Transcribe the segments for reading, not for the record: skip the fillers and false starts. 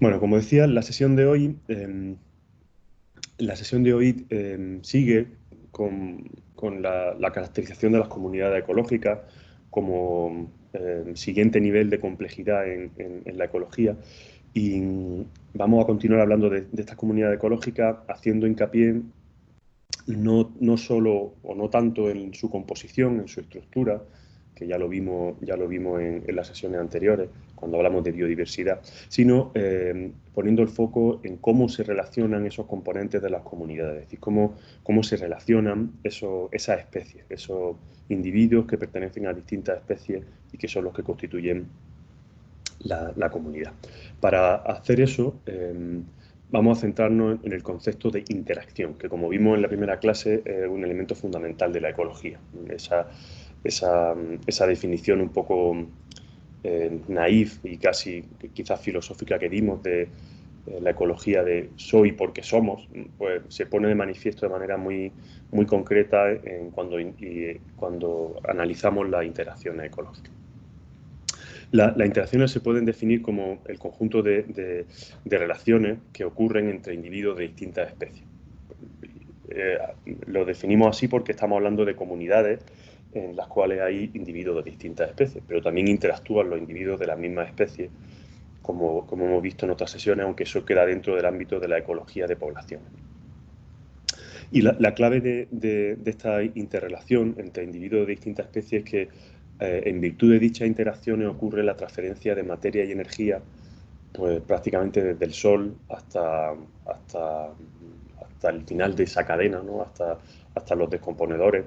Bueno, como decía, la sesión de hoy sigue con la caracterización de las comunidades ecológicas como siguiente nivel de complejidad en la ecología. Y vamos a continuar hablando de estas comunidades ecológicas, haciendo hincapié no solo o no tanto en su composición, en su estructura, que ya lo vimos en las sesiones anteriores, cuando hablamos de biodiversidad, sino poniendo el foco en cómo se relacionan esos componentes de las comunidades, es decir, cómo se relacionan esas especies, esos individuos que pertenecen a distintas especies y que son los que constituyen la comunidad. Para hacer eso, vamos a centrarnos en el concepto de interacción, que como vimos en la primera clase es un elemento fundamental de la ecología. Esa definición un poco naif y casi quizás filosófica que dimos de la ecología de soy porque somos, pues se pone de manifiesto de manera muy concreta cuando analizamos las interacciones ecológicas. Las interacciones se pueden definir como el conjunto de relaciones que ocurren entre individuos de distintas especies. Lo definimos así porque estamos hablando de comunidades en las cuales hay individuos de distintas especies, pero también interactúan los individuos de las mismas especies, como hemos visto en otras sesiones, aunque eso queda dentro del ámbito de la ecología de poblaciones. Y la clave de esta interrelación entre individuos de distintas especies es que en virtud de dichas interacciones ocurre la transferencia de materia y energía, pues prácticamente desde el Sol hasta el final de esa cadena, ¿no? hasta los descomponedores.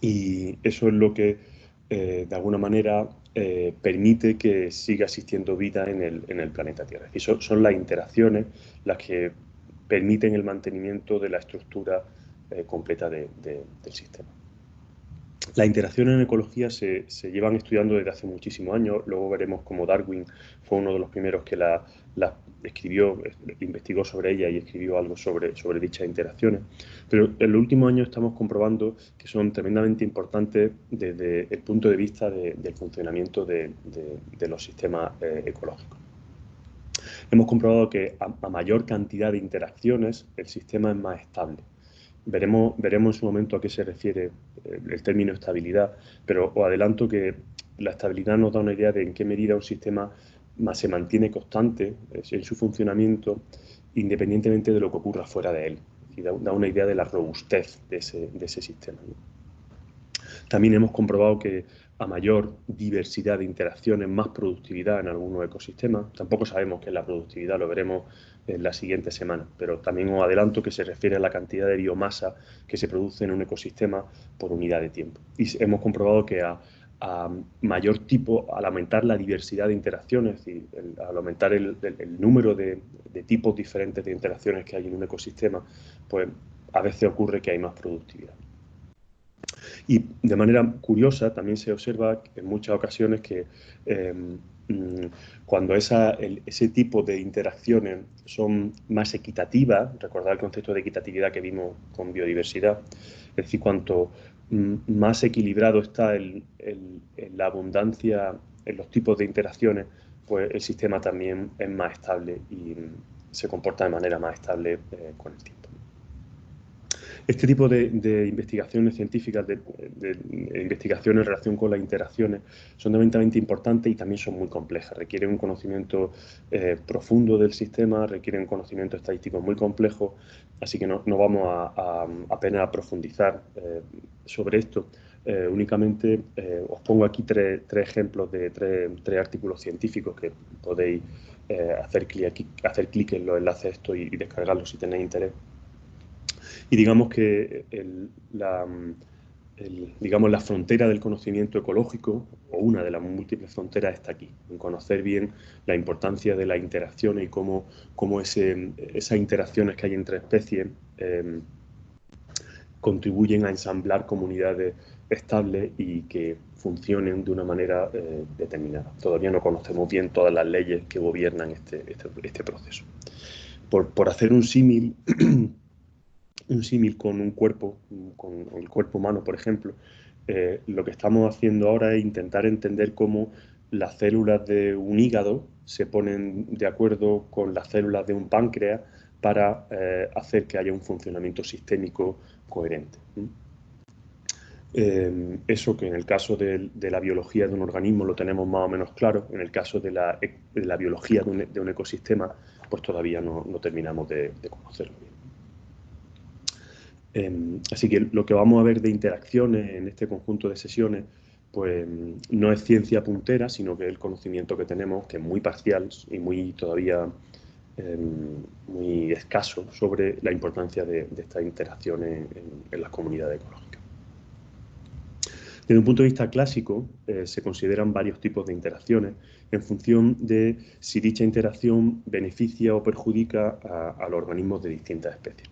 Y eso es lo que, de alguna manera, permite que siga existiendo vida en el planeta Tierra. Es decir, son las interacciones las que permiten el mantenimiento de la estructura completa del sistema. Las interacciones en ecología se llevan estudiando desde hace muchísimos años. Luego veremos cómo Darwin fue uno de los primeros que la escribió, investigó sobre ella y escribió algo sobre dichas interacciones. Pero en los últimos años estamos comprobando que son tremendamente importantes desde el punto de vista del funcionamiento de los sistemas ecológicos. Hemos comprobado que a mayor cantidad de interacciones el sistema es más estable. Veremos en su momento a qué se refiere el término estabilidad, pero os adelanto que la estabilidad nos da una idea de en qué medida un sistema se mantiene constante en su funcionamiento independientemente de lo que ocurra fuera de él. Y da una idea de la robustez de ese sistema, ¿no? También hemos comprobado que a mayor diversidad de interacciones, más productividad en algunos ecosistemas. Tampoco sabemos qué es la productividad, lo veremos en la siguiente semana, pero también os adelanto que se refiere a la cantidad de biomasa que se produce en un ecosistema por unidad de tiempo. Y hemos comprobado que al aumentar la diversidad de interacciones, es decir, al aumentar el número de tipos diferentes de interacciones que hay en un ecosistema, pues a veces ocurre que hay más productividad. Y de manera curiosa también se observa en muchas ocasiones que cuando ese tipo de interacciones son más equitativas, recordad el concepto de equitatividad que vimos con biodiversidad, es decir, cuanto más equilibrado está la abundancia en los tipos de interacciones, pues el sistema también es más estable y se comporta de manera más estable con el tiempo. Este tipo de investigaciones científicas, de investigaciones en relación con las interacciones, son tremendamente importantes y también son muy complejas. Requieren un conocimiento profundo del sistema, requieren un conocimiento estadístico muy complejo, así que no vamos apenas a profundizar sobre esto. Únicamente os pongo aquí tres ejemplos de tres artículos científicos que podéis hacer clic en los enlaces estos y descargarlos si tenéis interés. Y digamos que la frontera del conocimiento ecológico, o una de las múltiples fronteras, está aquí, en conocer bien la importancia de las interacciones y cómo esas interacciones que hay entre especies contribuyen a ensamblar comunidades estables y que funcionen de una manera determinada. Todavía no conocemos bien todas las leyes que gobiernan este proceso. Por hacer un símil con un cuerpo, con el cuerpo humano, por ejemplo, lo que estamos haciendo ahora es intentar entender cómo las células de un hígado se ponen de acuerdo con las células de un páncreas para hacer que haya un funcionamiento sistémico coherente. Eso que en el caso de la biología de un organismo lo tenemos más o menos claro, en el caso de la biología de un ecosistema, pues todavía no terminamos de conocerlo bien. Así que lo que vamos a ver de interacciones en este conjunto de sesiones, pues no es ciencia puntera, sino que es el conocimiento que tenemos, que es muy parcial y muy todavía muy escaso sobre la importancia de estas interacciones en las comunidades ecológicas. Desde un punto de vista clásico, se consideran varios tipos de interacciones en función de si dicha interacción beneficia o perjudica a los organismos de distintas especies.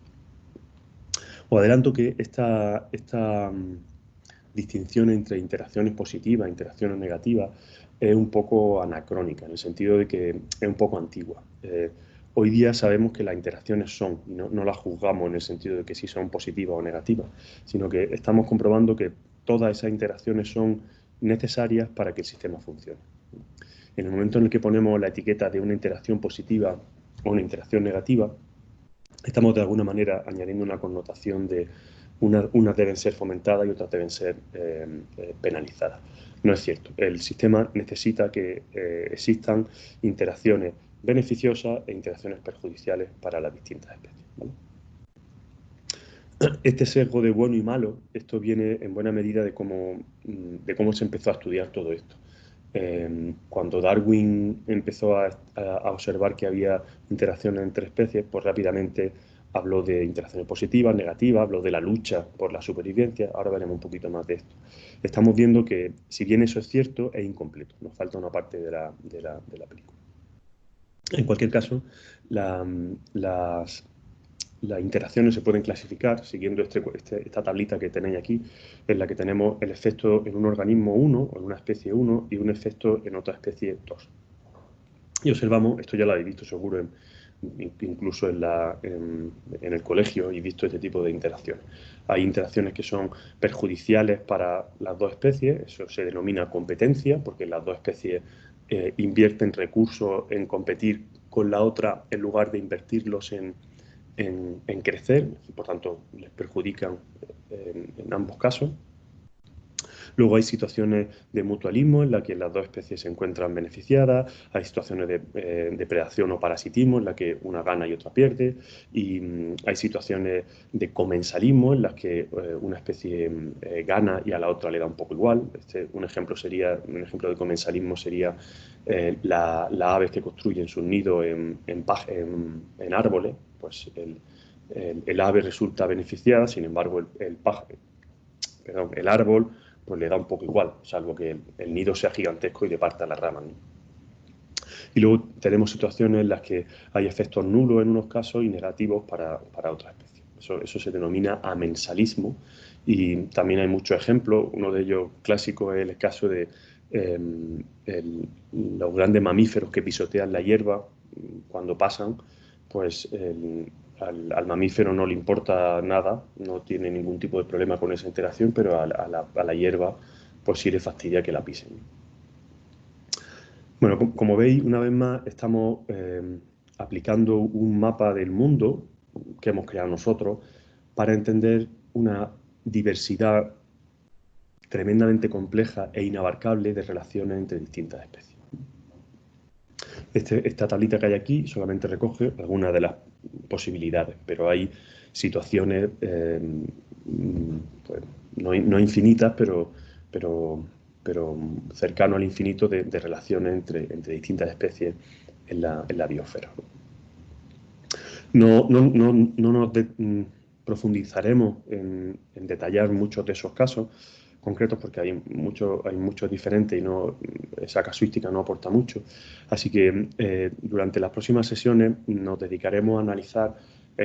Os adelanto que esta distinción entre interacciones positivas e interacciones negativas es un poco anacrónica, en el sentido de que es un poco antigua. Hoy día sabemos que las interacciones son, y no las juzgamos en el sentido de que si son positivas o negativas, sino que estamos comprobando que todas esas interacciones son necesarias para que el sistema funcione. En el momento en el que ponemos la etiqueta de una interacción positiva o una interacción negativa, estamos de alguna manera añadiendo una connotación de unas deben ser fomentadas y otras deben ser penalizadas. No es cierto. El sistema necesita que existan interacciones beneficiosas e interacciones perjudiciales para las distintas especies, ¿vale? Este sesgo de bueno y malo, esto viene en buena medida de cómo se empezó a estudiar todo esto. Cuando Darwin empezó a observar que había interacciones entre especies, pues rápidamente habló de interacciones positivas, negativas, habló de la lucha por la supervivencia. Ahora veremos un poquito más de esto. Estamos viendo que, si bien eso es cierto, es incompleto. Nos falta una parte de la película. En cualquier caso, las interacciones se pueden clasificar siguiendo esta tablita que tenéis aquí, en la que tenemos el efecto en un organismo 1 o en una especie 1 y un efecto en otra especie 2. Y observamos, esto ya lo habéis visto seguro incluso en el colegio, y visto este tipo de interacciones. Hay interacciones que son perjudiciales para las dos especies, eso se denomina competencia, porque las dos especies invierten recursos en competir con la otra en lugar de invertirlos en crecer, y por tanto les perjudican en ambos casos. Luego hay situaciones de mutualismo en las que las dos especies se encuentran beneficiadas, hay situaciones de depredación o parasitismo en las que una gana y otra pierde, y hay situaciones de comensalismo en las que una especie gana y a la otra le da un poco igual. Un ejemplo de comensalismo sería las aves que construyen sus nidos en árboles, pues el ave resulta beneficiada, sin embargo el árbol pues le da un poco igual, salvo que el nido sea gigantesco y le parta las ramas, ¿no? Y luego tenemos situaciones en las que hay efectos nulos en unos casos y negativos para otras especies. Eso se denomina amensalismo, y también hay muchos ejemplos. Uno de ellos clásico es el caso de los grandes mamíferos que pisotean la hierba cuando pasan, pues al mamífero no le importa nada, no tiene ningún tipo de problema con esa interacción, pero a la hierba pues sí le fastidia que la pisen. Bueno, como veis, una vez más estamos aplicando un mapa del mundo que hemos creado nosotros para entender una diversidad tremendamente compleja e inabarcable de relaciones entre distintas especies. Esta tablita que hay aquí solamente recoge algunas de las posibilidades, pero hay situaciones pues, no infinitas, pero cercano al infinito de relaciones entre distintas especies en la biosfera. No nos profundizaremos en detallar muchos de esos casos concretos porque hay muchos diferentes y esa casuística no aporta mucho. Así que durante las próximas sesiones nos dedicaremos a analizar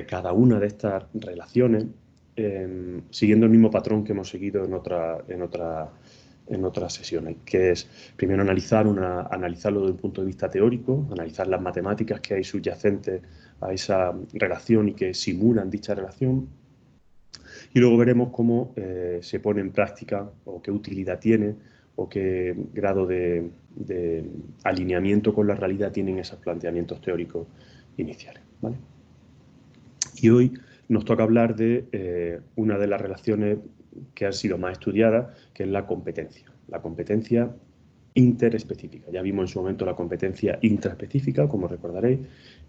cada una de estas relaciones siguiendo el mismo patrón que hemos seguido en otras sesiones, que es primero analizarlo desde un punto de vista teórico, analizar las matemáticas que hay subyacentes a esa relación y que simulan dicha relación, y luego veremos cómo se pone en práctica o qué utilidad tiene o qué grado de alineamiento con la realidad tienen esos planteamientos teóricos iniciales, ¿vale? Y hoy nos toca hablar de una de las relaciones que han sido más estudiadas, que es la competencia interespecífica. Ya vimos en su momento la competencia intraespecífica, como recordaréis,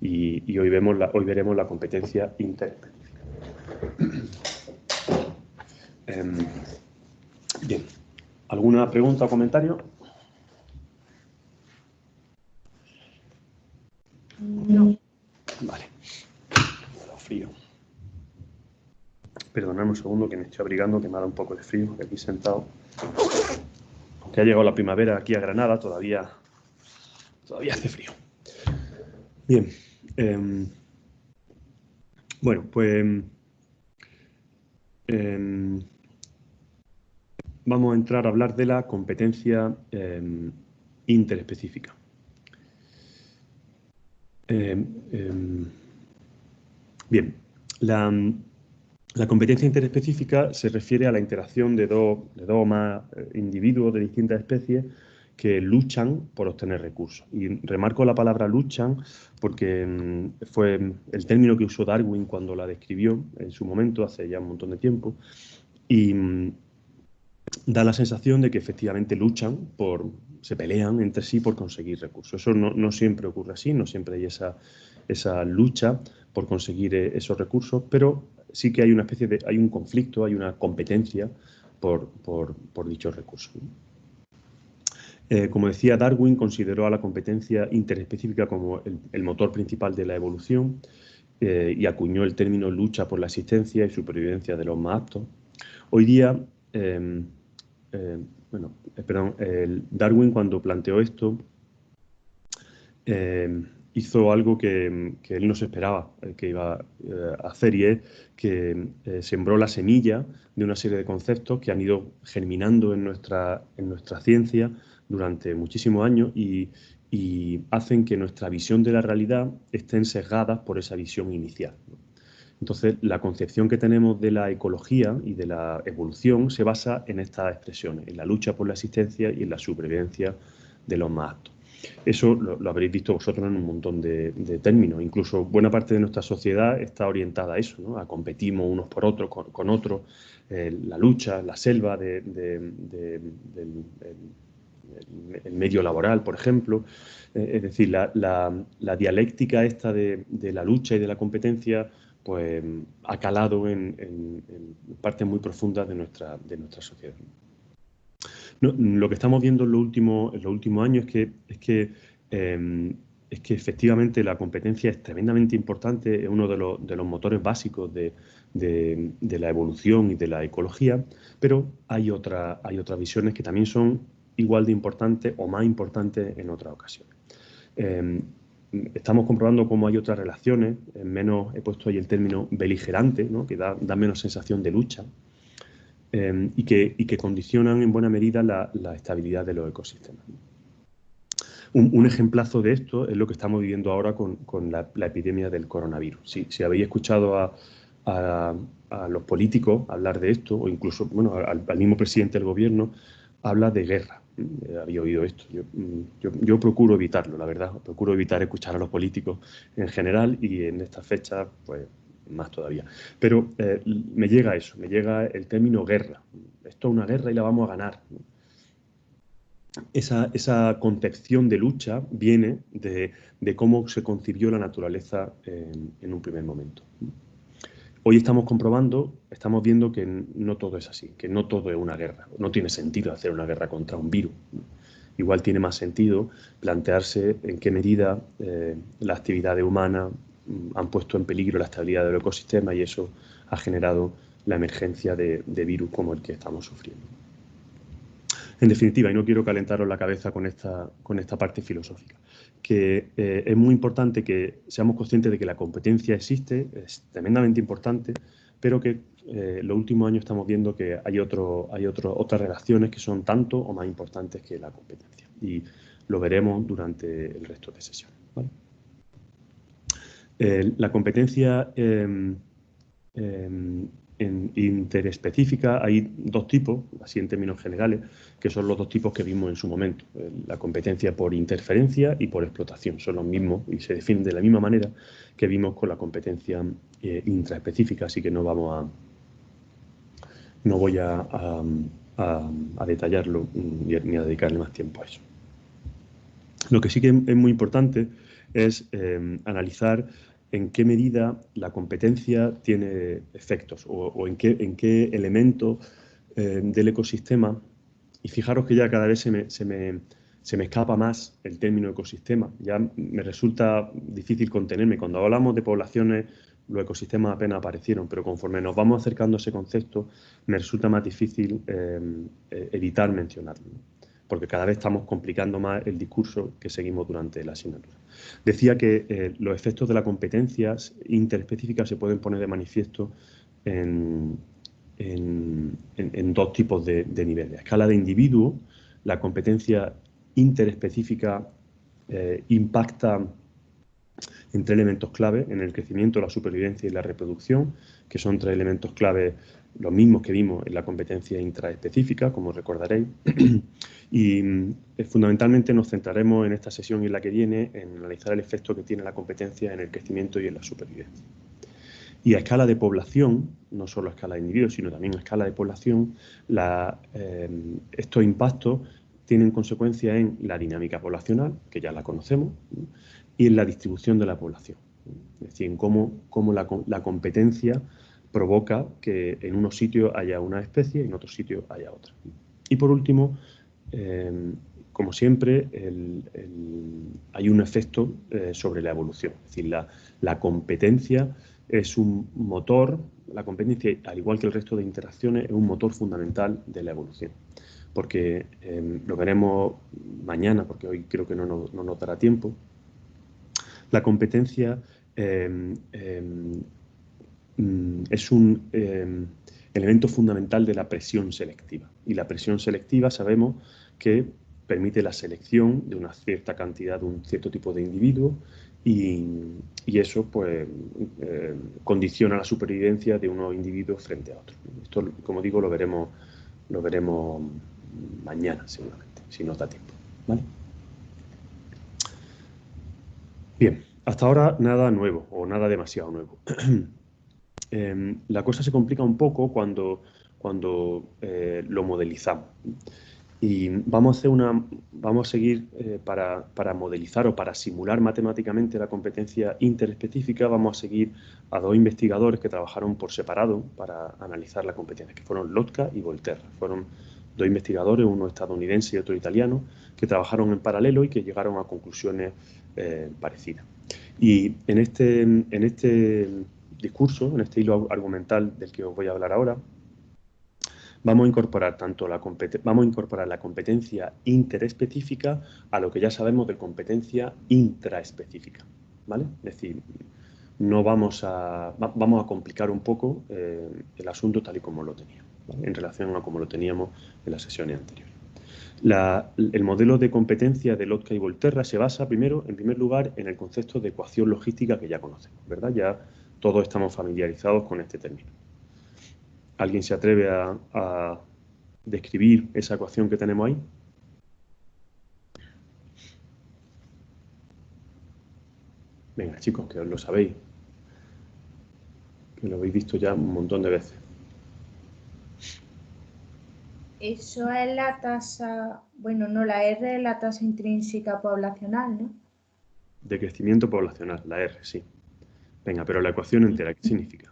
y hoy veremos la competencia interespecífica. Bien, ¿alguna pregunta o comentario? No. Vale. Frío. Perdonadme un segundo que me estoy abrigando, que me ha dado un poco de frío, que aquí sentado. Aunque ha llegado la primavera aquí a Granada, todavía hace frío. Bien. Bueno, pues vamos a entrar a hablar de la competencia interespecífica. Bien, la competencia interespecífica se refiere a la interacción de dos o más individuos de distintas especies que luchan por obtener recursos. Y remarco la palabra luchan porque fue el término que usó Darwin cuando la describió en su momento, hace ya un montón de tiempo, y da la sensación de que efectivamente se pelean entre sí por conseguir recursos. Eso no siempre ocurre así, no siempre hay esa lucha por conseguir esos recursos, pero sí que hay hay un conflicto, hay una competencia por dichos recursos. Como decía, Darwin consideró a la competencia interespecífica como el motor principal de la evolución y acuñó el término lucha por la existencia y supervivencia de los más aptos. Hoy día, Darwin, cuando planteó esto, hizo algo que él no se esperaba que iba a hacer, y es que sembró la semilla de una serie de conceptos que han ido germinando en nuestra ciencia durante muchísimos años y hacen que nuestra visión de la realidad estén sesgadas por esa visión inicial. Entonces, la concepción que tenemos de la ecología y de la evolución se basa en estas expresiones, en la lucha por la existencia y en la supervivencia de los más aptos. Eso lo habréis visto vosotros en un montón de términos. Incluso buena parte de nuestra sociedad está orientada a eso, ¿no? A competimos unos por otros, con otros, la lucha, la selva del medio laboral, por ejemplo. Es decir, la dialéctica esta de la lucha y de la competencia pues ha calado en partes muy profundas de nuestra sociedad. No, lo que estamos viendo en los últimos años es que efectivamente la competencia es tremendamente importante, es uno de los motores básicos de la evolución y de la ecología, pero hay otras visiones que también son igual de importantes o más importantes en otras ocasiones. Estamos comprobando cómo hay otras relaciones, he puesto ahí el término beligerante, ¿no? Que da menos sensación de lucha, y que condicionan en buena medida la estabilidad de los ecosistemas. Un ejemplazo de esto es lo que estamos viviendo ahora con la epidemia del coronavirus. Si habéis escuchado a los políticos hablar de esto, o incluso al mismo presidente del gobierno, habla de guerra. Había oído esto. Yo procuro evitarlo, la verdad. Procuro evitar escuchar a los políticos en general, y en estas fechas, pues más todavía. Pero me llega eso, me llega el término guerra. Esto es una guerra y la vamos a ganar. Esa concepción de lucha viene de cómo se concibió la naturaleza en un primer momento. Hoy estamos viendo que no todo es así, que no todo es una guerra. No tiene sentido hacer una guerra contra un virus. Igual tiene más sentido plantearse en qué medida las actividades humanas han puesto en peligro la estabilidad del ecosistema, y eso ha generado la emergencia de virus como el que estamos sufriendo. En definitiva, y no quiero calentaros la cabeza con esta parte filosófica, que es muy importante que seamos conscientes de que la competencia existe, es tremendamente importante, pero que en los últimos años estamos viendo que hay otras relaciones que son tanto o más importantes que la competencia. Y lo veremos durante el resto de sesiones, ¿vale? La competencia en interespecífica hay dos tipos, así en términos generales, que son los dos tipos que vimos en su momento. La competencia por interferencia y por explotación. Son los mismos y se definen de la misma manera que vimos con la competencia intraespecífica, así que no voy a detallarlo ni a dedicarle más tiempo a eso. Lo que sí que es muy importante es analizar en qué medida la competencia tiene efectos o en qué elemento del ecosistema. Y fijaros que ya cada vez se me escapa más el término ecosistema. Ya me resulta difícil contenerme. Cuando hablamos de poblaciones, los ecosistemas apenas aparecieron, pero conforme nos vamos acercando a ese concepto, me resulta más difícil evitar mencionarlo, porque cada vez estamos complicando más el discurso que seguimos durante la asignatura. Decía que los efectos de la competencia interespecífica se pueden poner de manifiesto en dos tipos de niveles. A escala de individuo, la competencia interespecífica impacta en tres elementos clave, en el crecimiento, la supervivencia y la reproducción, que son tres elementos clave los mismos que vimos en la competencia intraespecífica, como recordaréis. Y fundamentalmente nos centraremos en esta sesión y en la que viene en analizar el efecto que tiene la competencia en el crecimiento y en la supervivencia. Y a escala de población, no solo a escala de individuos, sino también a escala de población, estos impactos tienen consecuencias en la dinámica poblacional, que ya la conocemos, y en la distribución de la población. Es decir, en cómo la competencia provoca que en unos sitios haya una especie y en otros sitios haya otra. Y por último, como siempre, hay un efecto sobre la evolución. Es decir, la competencia es un motor, la competencia, al igual que el resto de interacciones, es un motor fundamental de la evolución. Porque lo veremos mañana, porque hoy creo que no nos dará tiempo. La competencia es un elemento fundamental de la presión selectiva. Y la presión selectiva sabemos que permite la selección de una cierta cantidad, de un cierto tipo de individuos y eso pues condiciona la supervivencia de unos individuos frente a otros. Esto, como digo, lo veremos mañana seguramente, si nos da tiempo. ¿Vale? Bien, hasta ahora nada nuevo o nada demasiado nuevo. La cosa se complica un poco cuando lo modelizamos. Y vamos a seguir para modelizar o para simular matemáticamente la competencia interespecífica, vamos a seguir a dos investigadores que trabajaron por separado para analizar la competencia, que fueron Lotka y Volterra. Fueron dos investigadores, uno estadounidense y otro italiano, que trabajaron en paralelo y que llegaron a conclusiones parecidas. Y en este discurso, en este hilo argumental del que os voy a hablar ahora, vamos a incorporar la competencia interespecífica a lo que ya sabemos de competencia intraespecífica, ¿vale? Es decir, vamos a complicar un poco el asunto tal y como lo teníamos, ¿vale? En relación a como lo teníamos en las sesiones anteriores. El modelo de competencia de Lotka y Volterra se basa en primer lugar, en el concepto de ecuación logística que ya conocemos, ¿verdad? Ya todos estamos familiarizados con este término. ¿Alguien se atreve a describir esa ecuación que tenemos ahí? Venga, chicos, que os lo sabéis. Que lo habéis visto ya un montón de veces. Eso es la tasa, bueno, no, la R es la tasa intrínseca poblacional, ¿no? De crecimiento poblacional, la R, sí. Venga, pero la ecuación entera, ¿qué significa?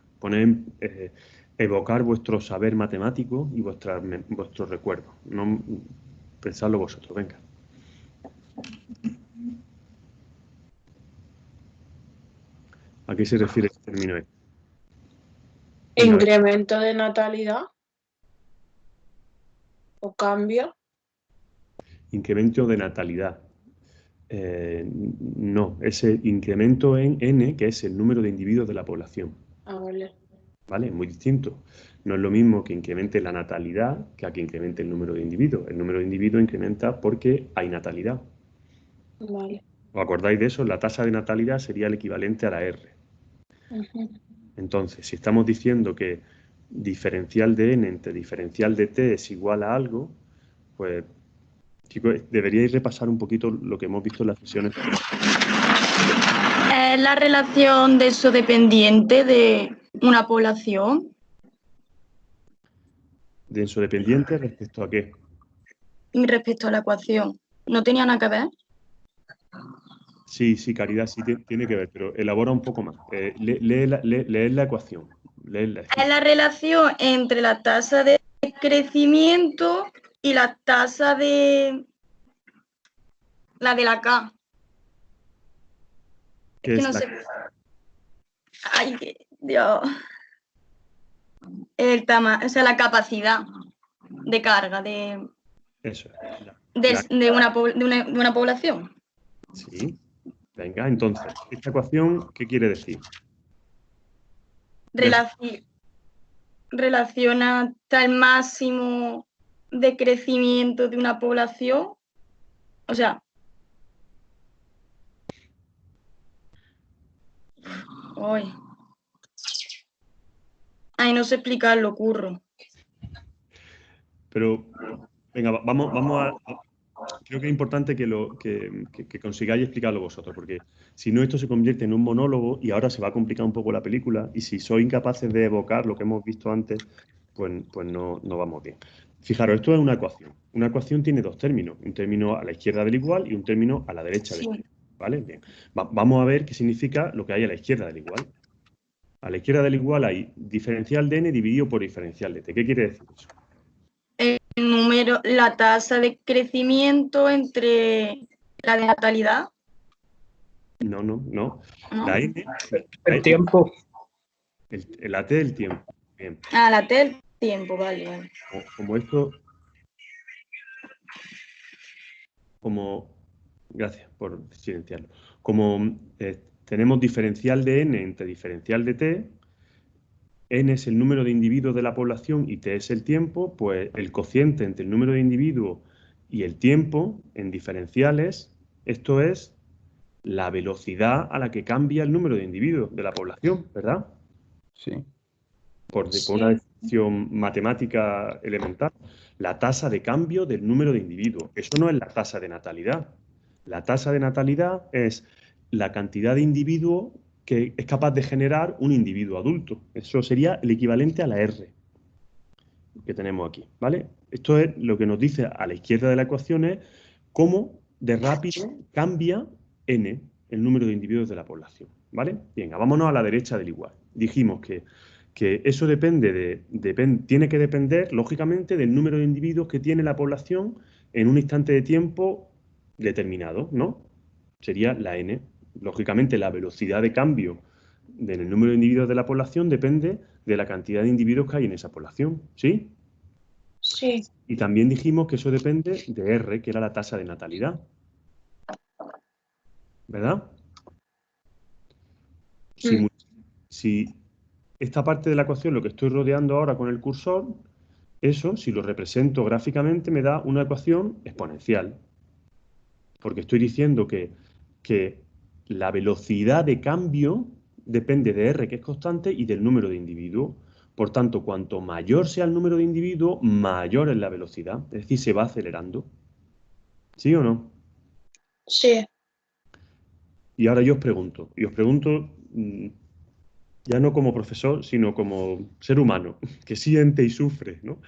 Evocar vuestro saber matemático y vuestros recuerdos. No, pensadlo vosotros, venga. ¿A qué se refiere el término este? ¿Incremento de natalidad? ¿O cambio? Incremento de natalidad. No, ese incremento en N, que es el número de individuos de la población. Ah, vale. ¿Vale? Muy distinto. No es lo mismo que incremente la natalidad que a que incremente el número de individuos. El número de individuos incrementa porque hay natalidad. Vale. ¿Os acordáis de eso? La tasa de natalidad sería el equivalente a la R. Uh-huh. Entonces, si estamos diciendo que diferencial de n entre diferencial de t es igual a algo, pues, chicos, deberíais repasar un poquito lo que hemos visto en las sesiones. ¿Es la relación denso-dependiente de una población? Denso-dependiente respecto a qué. Respecto a la ecuación. ¿No tenía nada que ver? Sí, Caridad, sí tiene que ver, pero elabora un poco más. Lee la ecuación. Léela. Es la relación entre la tasa de crecimiento y la tasa de la K. ¿Qué Es que es no la sé. Ay, Dios. O sea, la capacidad de carga de Eso es. de una población. Sí. Venga, entonces, esta ecuación, ¿qué quiere decir? Relaciona hasta el máximo de crecimiento de una población. O sea, hoy. Ay, no sé explicarlo, curro. Pero, venga, vamos a... Creo que es importante que consigáis explicarlo vosotros, porque si no, esto se convierte en un monólogo y ahora se va a complicar un poco la película, y si sois incapaces de evocar lo que hemos visto antes, pues no vamos bien. Fijaros, esto es una ecuación. Una ecuación tiene dos términos, un término a la izquierda del igual y un término a la derecha del igual. ¿Vale? Bien. Vamos a ver qué significa lo que hay a la izquierda del igual. A la izquierda del igual hay diferencial de n dividido por diferencial de t. ¿Qué quiere decir eso? El número, la tasa de crecimiento entre la de natalidad. No. La n... El tiempo. La t del tiempo. Bien. La t del tiempo, vale. Como esto... Gracias por silenciarlo. Como tenemos diferencial de n entre diferencial de t, n es el número de individuos de la población y t es el tiempo, pues el cociente entre el número de individuos y el tiempo en diferenciales, esto es la velocidad a la que cambia el número de individuos de la población, ¿verdad? Sí. Por una definición matemática elemental, la tasa de cambio del número de individuos. Eso no es la tasa de natalidad. La tasa de natalidad es la cantidad de individuos que es capaz de generar un individuo adulto. Eso sería el equivalente a la R que tenemos aquí, ¿vale? Esto es lo que nos dice a la izquierda de la ecuación, es cómo de rápido cambia n, el número de individuos de la población, ¿vale? Venga, vámonos a la derecha del igual. Dijimos que eso tiene que depender, lógicamente, del número de individuos que tiene la población en un instante de tiempo determinado, ¿no? Sería la n. Lógicamente, la velocidad de cambio del número de individuos de la población depende de la cantidad de individuos que hay en esa población, ¿sí? Sí. Y también dijimos que eso depende de R, que era la tasa de natalidad. ¿Verdad? Si esta parte de la ecuación, lo que estoy rodeando ahora con el cursor, eso, si lo represento gráficamente, me da una ecuación exponencial. Porque estoy diciendo que la velocidad de cambio depende de R, que es constante, y del número de individuos. Por tanto, cuanto mayor sea el número de individuos, mayor es la velocidad. Es decir, se va acelerando. ¿Sí o no? Sí. Y ahora yo os pregunto, ya no como profesor, sino como ser humano, que siente y sufre, ¿no?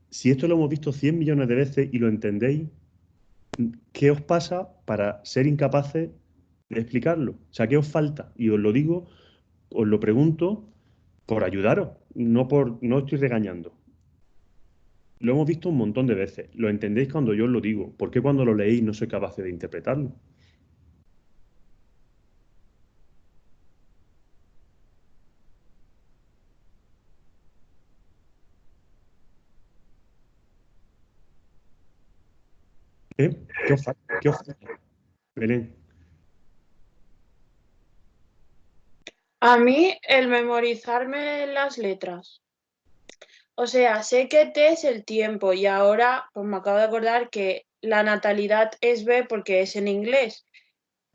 Si esto lo hemos visto 100 millones de veces y lo entendéis, ¿qué os pasa para ser incapaces de explicarlo? O sea, ¿qué os falta? Y os lo digo, os lo pregunto por ayudaros, no estoy regañando. Lo hemos visto un montón de veces. Lo entendéis cuando yo os lo digo. ¿Por qué cuando lo leéis no soy capaz de interpretarlo? ¿Qué os falta? Belén. A mí el memorizarme las letras. O sea, sé que T es el tiempo y ahora pues me acabo de acordar que la natalidad es B porque es en inglés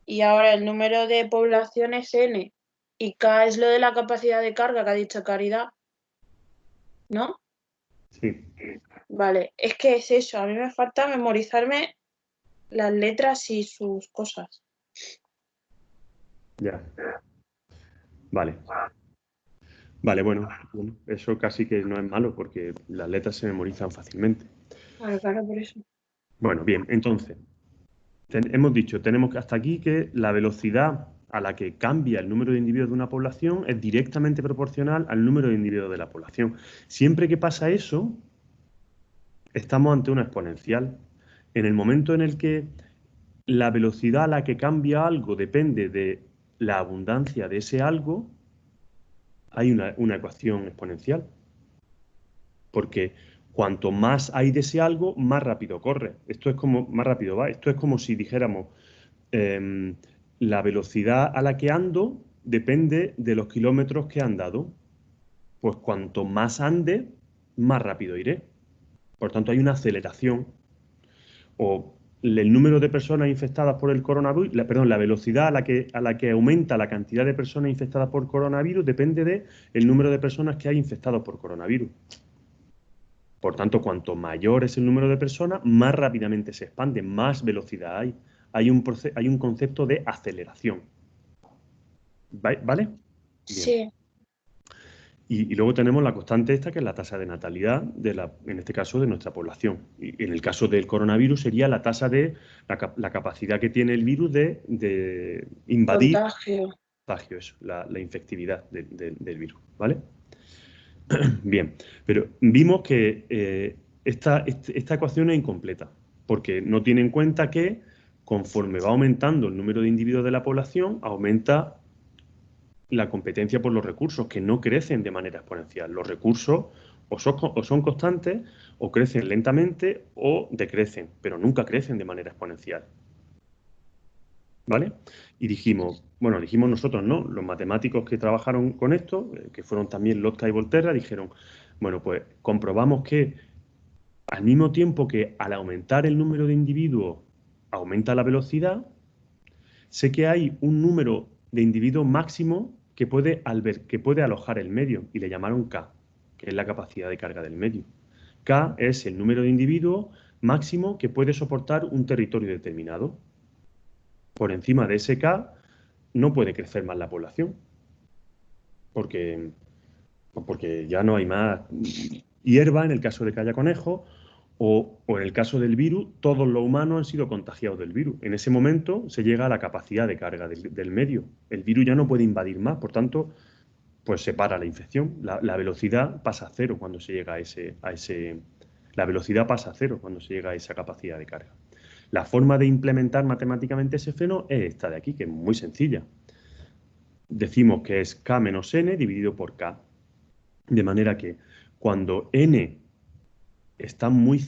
y ahora el número de población es N y K es lo de la capacidad de carga que ha dicho Caridad. ¿no? Sí. Vale, es que es eso, a mí me falta memorizarme las letras y sus cosas. Ya. Vale. Vale, bueno, eso casi que no es malo porque las letras se memorizan fácilmente. Claro, por eso. Bueno, bien, entonces, hemos dicho, tenemos hasta aquí que la velocidad a la que cambia el número de individuos de una población es directamente proporcional al número de individuos de la población. Siempre que pasa eso, estamos ante una exponencial. En el momento en el que la velocidad a la que cambia algo depende de la abundancia de ese algo, hay una ecuación exponencial. Porque cuanto más hay de ese algo, más rápido corre. Esto es como, más rápido va. Esto es como si dijéramos, la velocidad a la que ando depende de los kilómetros que he andado. Pues cuanto más ande, más rápido iré. Por tanto, hay una aceleración. O el número de personas infectadas por el coronavirus, la velocidad a la que aumenta la cantidad de personas infectadas por coronavirus depende del número de personas que hay infectados por coronavirus. Por tanto, cuanto mayor es el número de personas, más rápidamente se expande, más velocidad hay. Hay un concepto de aceleración. ¿Vale? Bien. Sí, Y luego tenemos la constante esta, que es la tasa de natalidad, en este caso, de nuestra población. Y en el caso del coronavirus sería la tasa de la capacidad que tiene el virus de invadir contagio. la infectividad del virus. ¿Vale? Bien, pero vimos que esta ecuación es incompleta, porque no tiene en cuenta que conforme va aumentando el número de individuos de la población, aumenta la competencia por los recursos, que no crecen de manera exponencial. Los recursos o son constantes, o crecen lentamente, o decrecen, pero nunca crecen de manera exponencial. ¿Vale? Y dijimos nosotros, ¿no? Los matemáticos que trabajaron con esto, que fueron también Lotka y Volterra, dijeron, bueno, pues comprobamos que al mismo tiempo que al aumentar el número de individuos aumenta la velocidad, sé que hay un número de individuos máximo que puede alojar el medio, y le llamaron K, que es la capacidad de carga del medio. K es el número de individuos máximo que puede soportar un territorio determinado. Por encima de ese K no puede crecer más la población, porque ya no hay más hierba en el caso de que haya conejos, o en el caso del virus, todos los humanos han sido contagiados del virus. En ese momento se llega a la capacidad de carga del medio. El virus ya no puede invadir más, por tanto, pues se para la infección. La velocidad pasa a cero cuando se llega la velocidad pasa a cero cuando se llega a esa capacidad de carga. La forma de implementar matemáticamente ese fenómeno es esta de aquí, que es muy sencilla. Decimos que es K menos N dividido por K. De manera que cuando N está muy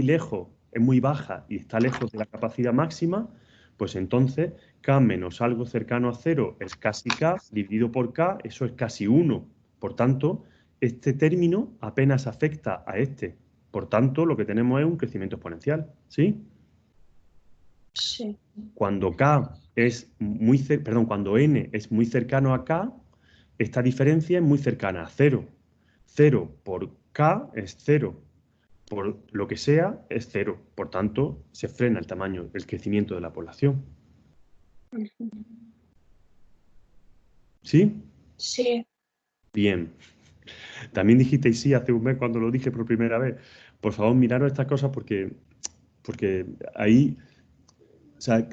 lejos, es muy baja y está lejos de la capacidad máxima, pues entonces K menos algo cercano a cero es casi K, dividido por K, eso es casi 1. Por tanto, este término apenas afecta a este. Por tanto, lo que tenemos es un crecimiento exponencial, ¿sí? Sí. Cuando cuando N es muy cercano a K, esta diferencia es muy cercana a 0. 0 por K es 0. Por lo que sea, es 0. Por tanto, se frena el crecimiento de la población. ¿Sí? Sí, Bien. También dijisteis sí hace un mes cuando lo dije por primera vez. Por favor, miraros estas cosas porque ahí, o sea,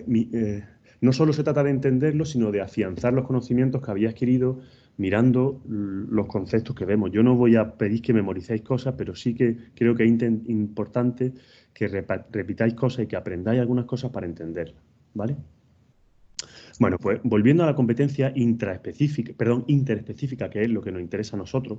no solo se trata de entenderlo, sino de afianzar los conocimientos que había adquirido mirando los conceptos que vemos. Yo no voy a pedir que memoricéis cosas, pero sí que creo que es importante que repitáis cosas y que aprendáis algunas cosas para entenderlas, ¿vale? Bueno, pues volviendo a la competencia interespecífica, que es lo que nos interesa a nosotros,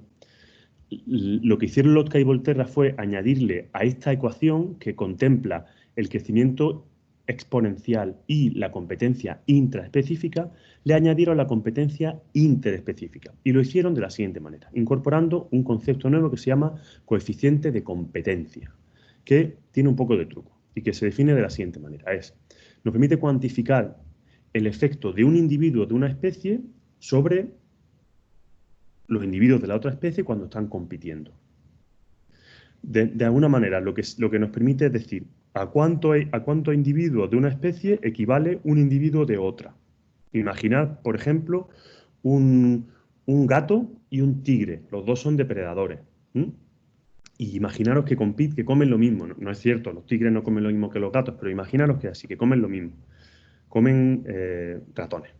lo que hicieron Lotka y Volterra fue añadirle a esta ecuación, que contempla el crecimiento exponencial y la competencia intraespecífica, le añadieron la competencia interespecífica. Y lo hicieron de la siguiente manera, incorporando un concepto nuevo que se llama coeficiente de competencia, que tiene un poco de truco y que se define de la siguiente manera. Nos permite cuantificar el efecto de un individuo de una especie sobre los individuos de la otra especie cuando están compitiendo. De alguna manera, lo que nos permite es decir a cuánto individuos de una especie equivale un individuo de otra. Imaginad, por ejemplo, un gato y un tigre. Los dos son depredadores. Y imaginaros que comen lo mismo. No es cierto, los tigres no comen lo mismo que los gatos, pero imaginaros que así, que comen lo mismo. Comen ratones.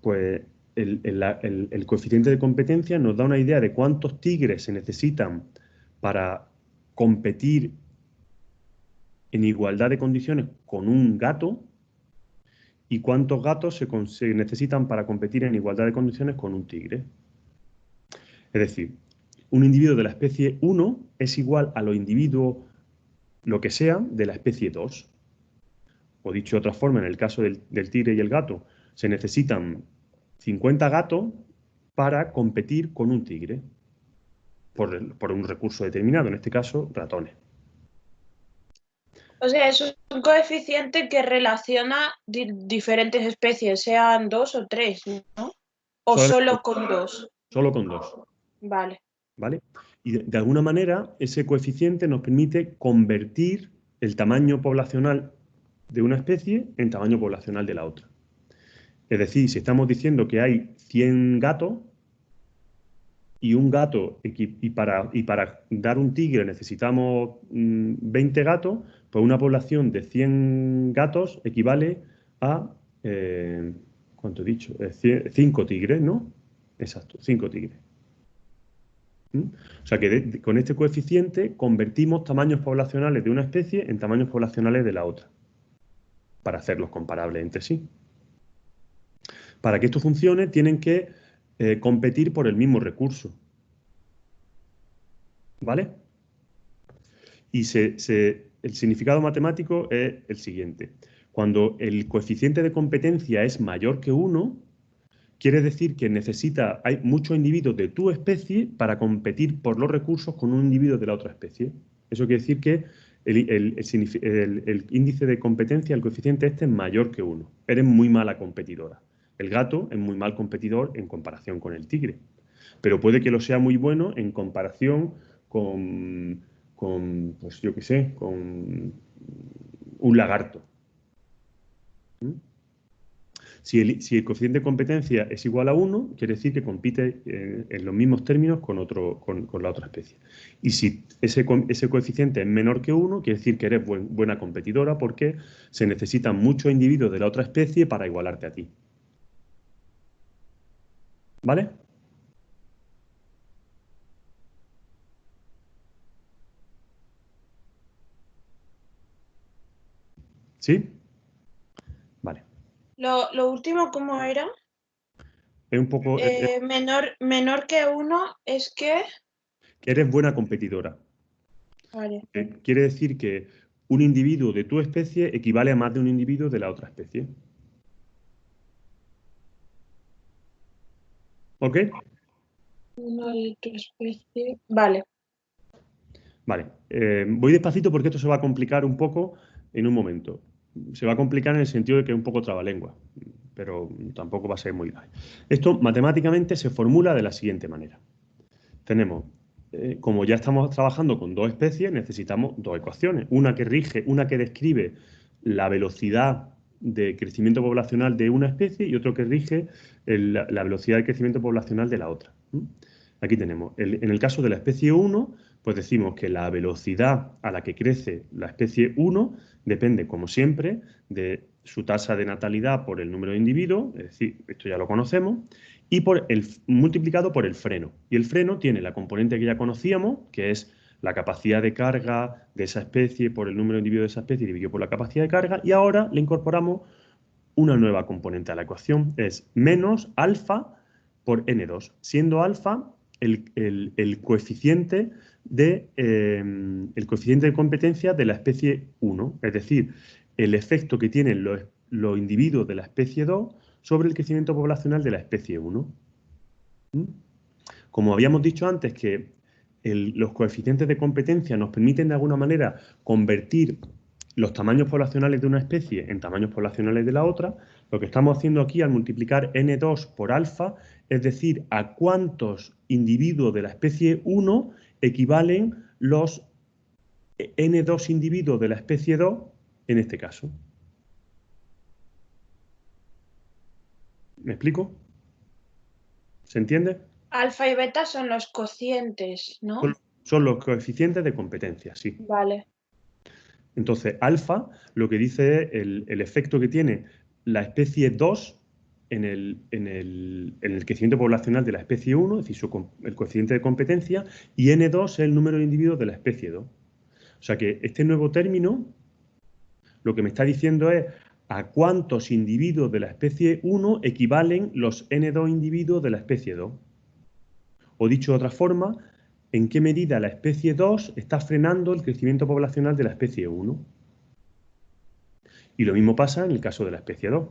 Pues el coeficiente de competencia nos da una idea de cuántos tigres se necesitan para competir en igualdad de condiciones con un gato y cuántos gatos se necesitan para competir en igualdad de condiciones con un tigre. Es decir, un individuo de la especie 1 es igual a los individuos, lo que sea, de la especie 2. O dicho de otra forma, en el caso del tigre y el gato, se necesitan 50 gatos para competir con un tigre por un recurso determinado, en este caso, ratones. O sea, es un coeficiente que relaciona diferentes especies, sean 2 o 3, ¿no? O solo con 2. Solo con 2. Vale. ¿Vale? Y de alguna manera, ese coeficiente nos permite convertir el tamaño poblacional de una especie en tamaño poblacional de la otra. Es decir, si estamos diciendo que hay 100 gatos y un gato, y para dar un tigre necesitamos 20 gatos, pues una población de 100 gatos equivale a, ¿cuánto he dicho? 5 tigres, ¿no? Exacto, 5 tigres. O sea que con este coeficiente convertimos tamaños poblacionales de una especie en tamaños poblacionales de la otra, para hacerlos comparables entre sí. Para que esto funcione, tienen que competir por el mismo recurso. ¿Vale? Y el significado matemático es el siguiente. Cuando el coeficiente de competencia es mayor que 1, quiere decir que hay muchos individuos de tu especie para competir por los recursos con un individuo de la otra especie. Eso quiere decir que el índice de competencia, el coeficiente este, es mayor que 1. Eres muy mala competidora. El gato es muy mal competidor en comparación con el tigre. Pero puede que lo sea muy bueno en comparación pues yo qué sé, con un lagarto. Si el coeficiente de competencia es igual a 1, quiere decir que compite en los mismos términos con la otra especie. Y si ese coeficiente es menor que 1, quiere decir que eres buena competidora porque se necesitan muchos individuos de la otra especie para igualarte a ti. ¿Vale? ¿Sí? Vale. Lo último, ¿cómo era? Es un poco... menor que 1 es que... Que eres buena competidora. Vale. Quiere decir que un individuo de tu especie equivale a más de un individuo de la otra especie. ¿Ok? Una de tu especie. Vale. Vale. Voy despacito porque esto se va a complicar un poco en un momento. Se va a complicar en el sentido de que es un poco trabalengua, pero tampoco va a ser muy grave. Esto matemáticamente se formula de la siguiente manera. Tenemos, como ya estamos trabajando con dos especies, necesitamos dos ecuaciones. Una que describe la velocidad de crecimiento poblacional de una especie y otro que rige la velocidad de crecimiento poblacional de la otra. Aquí tenemos, en el caso de la especie 1, pues decimos que la velocidad a la que crece la especie 1 depende, como siempre, de su tasa de natalidad por el número de individuos, es decir, esto ya lo conocemos, y multiplicado por el freno. Y el freno tiene la componente que ya conocíamos, que es la capacidad de carga de esa especie por el número de individuos de esa especie dividido por la capacidad de carga, y ahora le incorporamos una nueva componente a la ecuación, es menos alfa por n2, siendo alfa el coeficiente de competencia de la especie 1, es decir, el efecto que tienen los individuos de la especie 2 sobre el crecimiento poblacional de la especie 1. Como habíamos dicho antes que los coeficientes de competencia nos permiten de alguna manera convertir los tamaños poblacionales de una especie en tamaños poblacionales de la otra, lo que estamos haciendo aquí al multiplicar N2 por alfa, es decir, a cuántos individuos de la especie 1 equivalen los N2 individuos de la especie 2 en este caso. ¿Me explico? ¿Se entiende? Alfa y beta son los cocientes, ¿no? Son los coeficientes de competencia, sí. Vale. Entonces, alfa lo que dice es el efecto que tiene la especie 2 en el crecimiento poblacional de la especie 1, es decir, el coeficiente de competencia, y N2 es el número de individuos de la especie 2. O sea que este nuevo término lo que me está diciendo es a cuántos individuos de la especie 1 equivalen los N2 individuos de la especie 2. O dicho de otra forma, en qué medida la especie 2 está frenando el crecimiento poblacional de la especie 1. Y lo mismo pasa en el caso de la especie 2.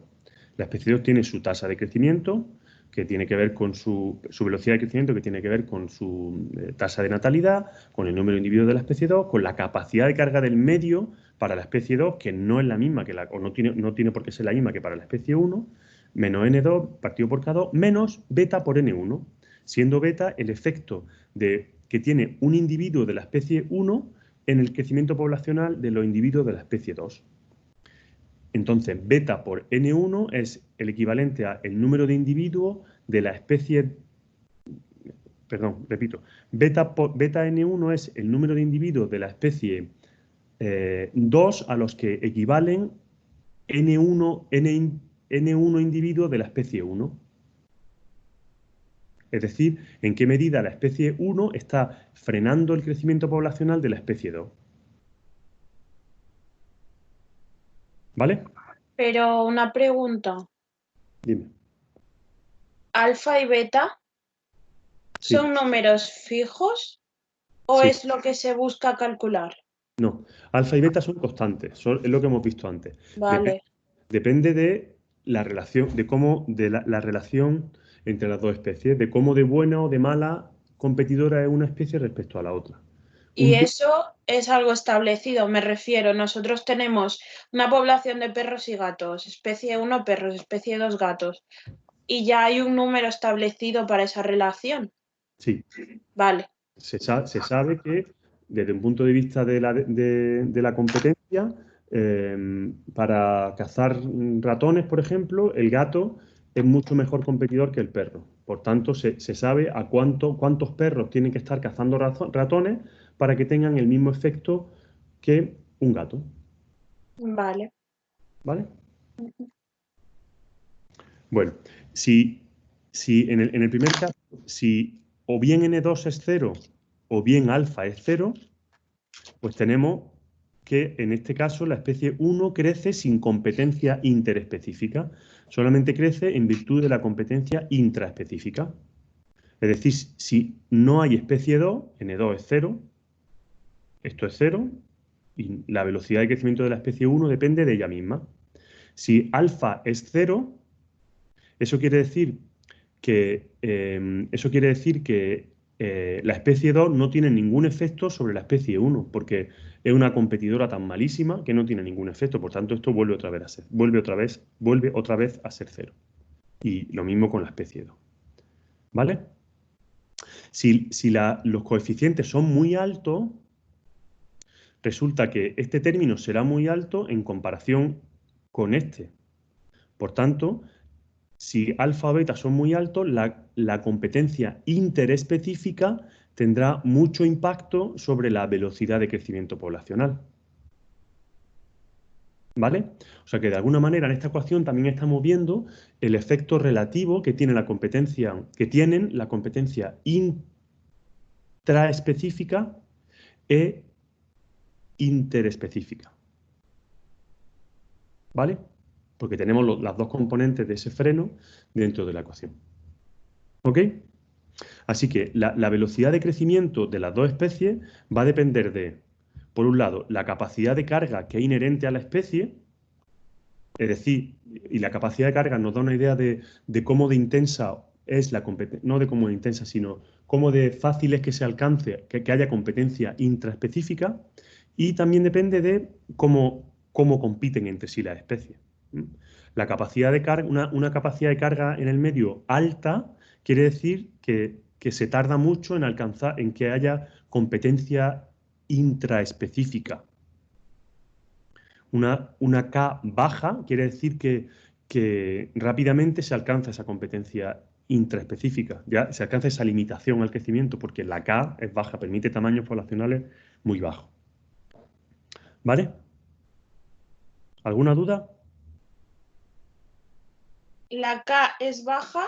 La especie 2 tiene su tasa de crecimiento, que tiene que ver con su velocidad de crecimiento, que tiene que ver con su tasa de natalidad, con el número de individuos de la especie 2, con la capacidad de carga del medio para la especie 2, que no es la misma, o no tiene por qué ser la misma que para la especie 1, menos N2 partido por K2, menos beta por N1, siendo beta el efecto que tiene un individuo de la especie 1 en el crecimiento poblacional de los individuos de la especie 2. Entonces, beta por N1 es el equivalente al número de individuos de la especie... Perdón, repito. Beta N1 es el número de individuos de la especie 2 a los que equivalen N1 individuos de la especie 1. Es decir, en qué medida la especie 1 está frenando el crecimiento poblacional de la especie 2. ¿Vale? Pero una pregunta. Dime. ¿Alfa y beta Sí. son números fijos o Sí. es lo que se busca calcular? No, alfa y beta son constantes, es lo que hemos visto antes. Vale. Depende de la relación, de la relación entre las dos especies, de cómo de buena o de mala competidora es una especie respecto a la otra. Y eso es algo establecido, me refiero. Nosotros tenemos una población de perros y gatos, especie 1 perros, especie 2 gatos, y ya hay un número establecido para esa relación. Sí. Vale. Se sabe que desde un punto de vista de la competencia, para cazar ratones, por ejemplo, el gato es mucho mejor competidor que el perro. Por tanto, se sabe a cuántos perros tienen que estar cazando ratones para que tengan el mismo efecto que un gato. Vale. ¿Vale? Bueno, si en el primer caso, si o bien N2 es 0 o bien alfa es 0, pues tenemos que en este caso la especie 1 crece sin competencia interespecífica, solamente crece en virtud de la competencia intraespecífica. Es decir, si no hay especie 2, N2 es 0, esto es 0, y la velocidad de crecimiento de la especie 1 depende de ella misma. Si alfa es 0, eso quiere decir que la especie 2 no tiene ningún efecto sobre la especie 1, porque es una competidora tan malísima que no tiene ningún efecto. Por tanto, esto vuelve otra vez a ser 0. Y lo mismo con la especie 2. ¿Vale? Si los coeficientes son muy altos, resulta que este término será muy alto en comparación con este. Por tanto, si alfa o beta son muy altos, la competencia interespecífica tendrá mucho impacto sobre la velocidad de crecimiento poblacional. ¿Vale? O sea que de alguna manera en esta ecuación también estamos viendo el efecto relativo que tienen la competencia intraespecífica e interespecífica. ¿Vale? Porque tenemos las dos componentes de ese freno dentro de la ecuación. ¿Ok? Así que la velocidad de crecimiento de las dos especies va a depender de, por un lado, la capacidad de carga que es inherente a la especie, es decir, y la capacidad de carga nos da una idea de cómo de intensa es la competencia, no de cómo de intensa, sino cómo de fácil es que se alcance, que haya competencia intraespecífica, y también depende de cómo cómo compiten entre sí las especies. La capacidad de carga, una capacidad de carga en el medio alta quiere decir que se tarda mucho en alcanzar, en que haya competencia intraespecífica. Una K baja quiere decir que rápidamente se alcanza esa competencia intraespecífica, ya se alcanza esa limitación al crecimiento, porque la K es baja, permite tamaños poblacionales muy bajos. ¿Vale? ¿Alguna duda? La K es baja.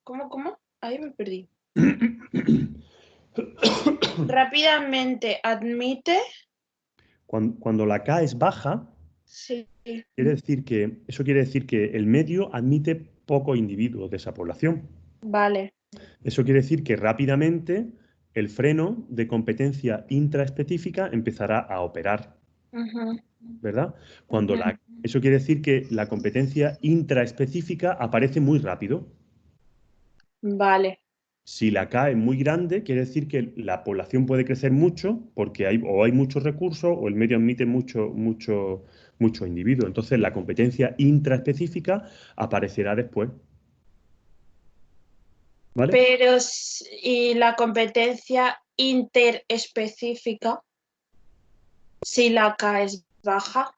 ¿Cómo? Ahí me perdí. Rápidamente admite. Cuando la K es baja, Sí. eso quiere decir que el medio admite pocos individuos de esa población. Vale. Eso quiere decir que rápidamente el freno de competencia intraespecífica empezará a operar, ¿verdad? Eso quiere decir que la competencia intraespecífica aparece muy rápido. Vale. Si la K es muy grande, quiere decir que la población puede crecer mucho porque hay muchos recursos o el medio admite muchos individuos. Entonces la competencia intraespecífica aparecerá después. ¿Vale? Pero, ¿y la competencia interespecífica? Si la K es baja.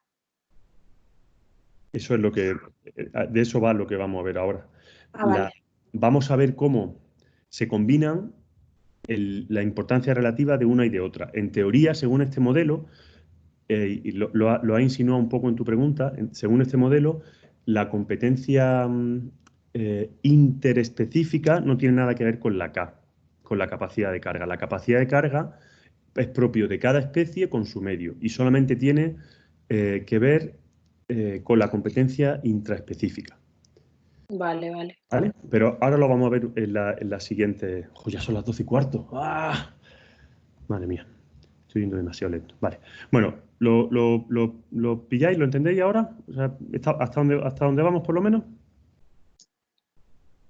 Eso es de eso va lo que vamos a ver ahora. Vale. Vamos a ver cómo se combinan la importancia relativa de una y de otra. En teoría, según este modelo, y lo ha insinuado un poco en tu pregunta, según este modelo, la competencia interespecífica no tiene nada que ver con la K, con la capacidad de carga. La capacidad de carga es propio de cada especie con su medio y solamente tiene que ver con la competencia intraespecífica. Vale. ¿Vale? Pero ahora lo vamos a ver en la siguiente. ¡Oh, ya son las 12:15! ¡Ah! Madre mía, estoy yendo demasiado lento. Vale. Bueno, ¿lo pilláis? ¿Lo entendéis ahora? O sea, ¿hasta dónde vamos por lo menos?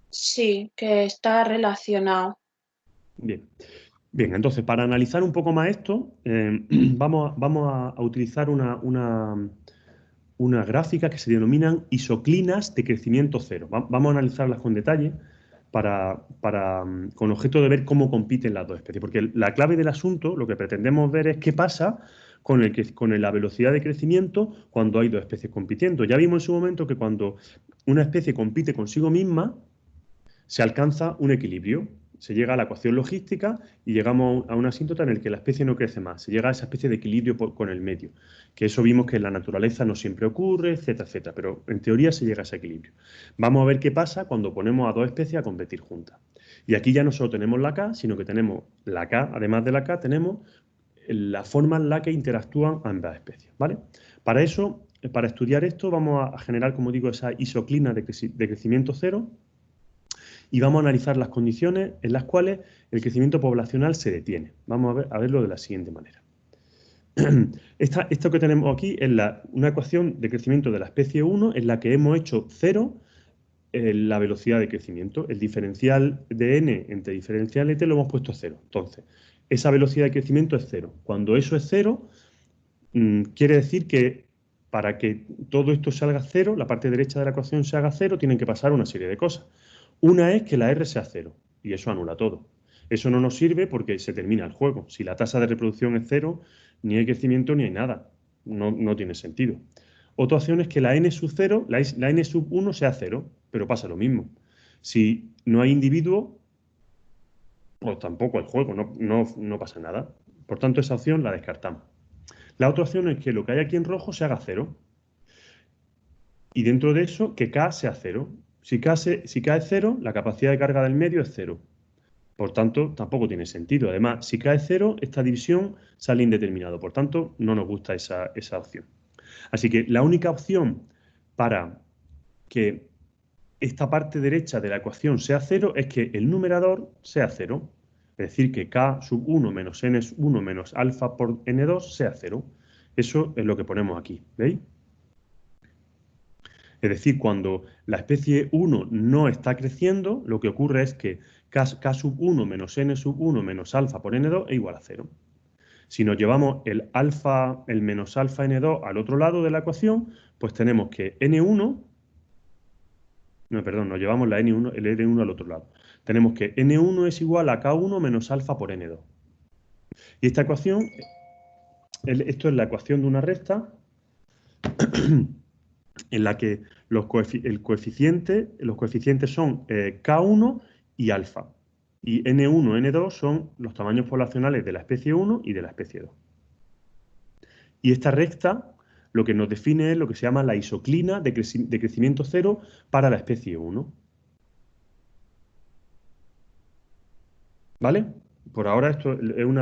Sí, que está relacionado. Bien. Bien, entonces, para analizar un poco más esto, vamos a utilizar una gráfica que se denominan isoclinas de crecimiento cero. Vamos a analizarlas con detalle con objeto de ver cómo compiten las dos especies. Porque la clave del asunto, lo que pretendemos ver es qué pasa con la velocidad de crecimiento cuando hay dos especies compitiendo. Ya vimos en su momento que cuando una especie compite consigo misma, se alcanza un equilibrio. Se llega a la ecuación logística y llegamos a una asíntota en el que la especie no crece más. Se llega a esa especie de equilibrio con el medio. Que eso vimos que en la naturaleza no siempre ocurre, etcétera, etcétera. Pero en teoría se llega a ese equilibrio. Vamos a ver qué pasa cuando ponemos a dos especies a competir juntas. Y aquí ya no solo tenemos la K, sino que tenemos la K, además de la K, tenemos la forma en la que interactúan ambas especies. ¿Vale? Para eso, para estudiar esto, vamos a generar, como digo, esa isoclina de crecimiento cero. Y vamos a analizar las condiciones en las cuales el crecimiento poblacional se detiene. Vamos a verlo de la siguiente manera. Esto que tenemos aquí es una ecuación de crecimiento de la especie 1 en la que hemos hecho 0 la velocidad de crecimiento. El diferencial de n entre diferencial de t lo hemos puesto 0. Entonces, esa velocidad de crecimiento es 0. Cuando eso es 0, quiere decir que para que todo esto salga 0, la parte derecha de la ecuación se haga 0, tienen que pasar una serie de cosas. Una es que la R sea 0 y eso anula todo. Eso no nos sirve porque se termina el juego. Si la tasa de reproducción es 0, ni hay crecimiento ni hay nada. No tiene sentido. Otra opción es que la n sub 0, la n sub 1 sea 0, pero pasa lo mismo. Si no hay individuo, pues tampoco el juego, no pasa nada. Por tanto, esa opción la descartamos. La otra opción es que lo que hay aquí en rojo se haga 0. Y dentro de eso, que K sea 0. Si K es 0, la capacidad de carga del medio es 0. Por tanto, tampoco tiene sentido. Además, si K es 0, esta división sale indeterminado. Por tanto, no nos gusta esa opción. Así que la única opción para que esta parte derecha de la ecuación sea 0 es que el numerador sea 0. Es decir, que K sub 1 menos N sub 1 menos alfa por N2 sea 0. Eso es lo que ponemos aquí. ¿Veis? Es decir, cuando la especie 1 no está creciendo, lo que ocurre es que K sub 1 menos N sub 1 menos alfa por N2 es igual a 0. Si nos llevamos el menos alfa n2 al otro lado de la ecuación, pues tenemos que n1, no, perdón, nos llevamos el n1 al otro lado. Tenemos que n1 es igual a k1 menos alfa por n2. Y esta ecuación, esto es la ecuación de una recta en la que los coeficientes son k1 y alfa. Y n1, n2 son los tamaños poblacionales de la especie 1 y de la especie 2. Y esta recta lo que nos define es lo que se llama la isoclina de crecimiento cero para la especie 1. ¿Vale? Por ahora esto es un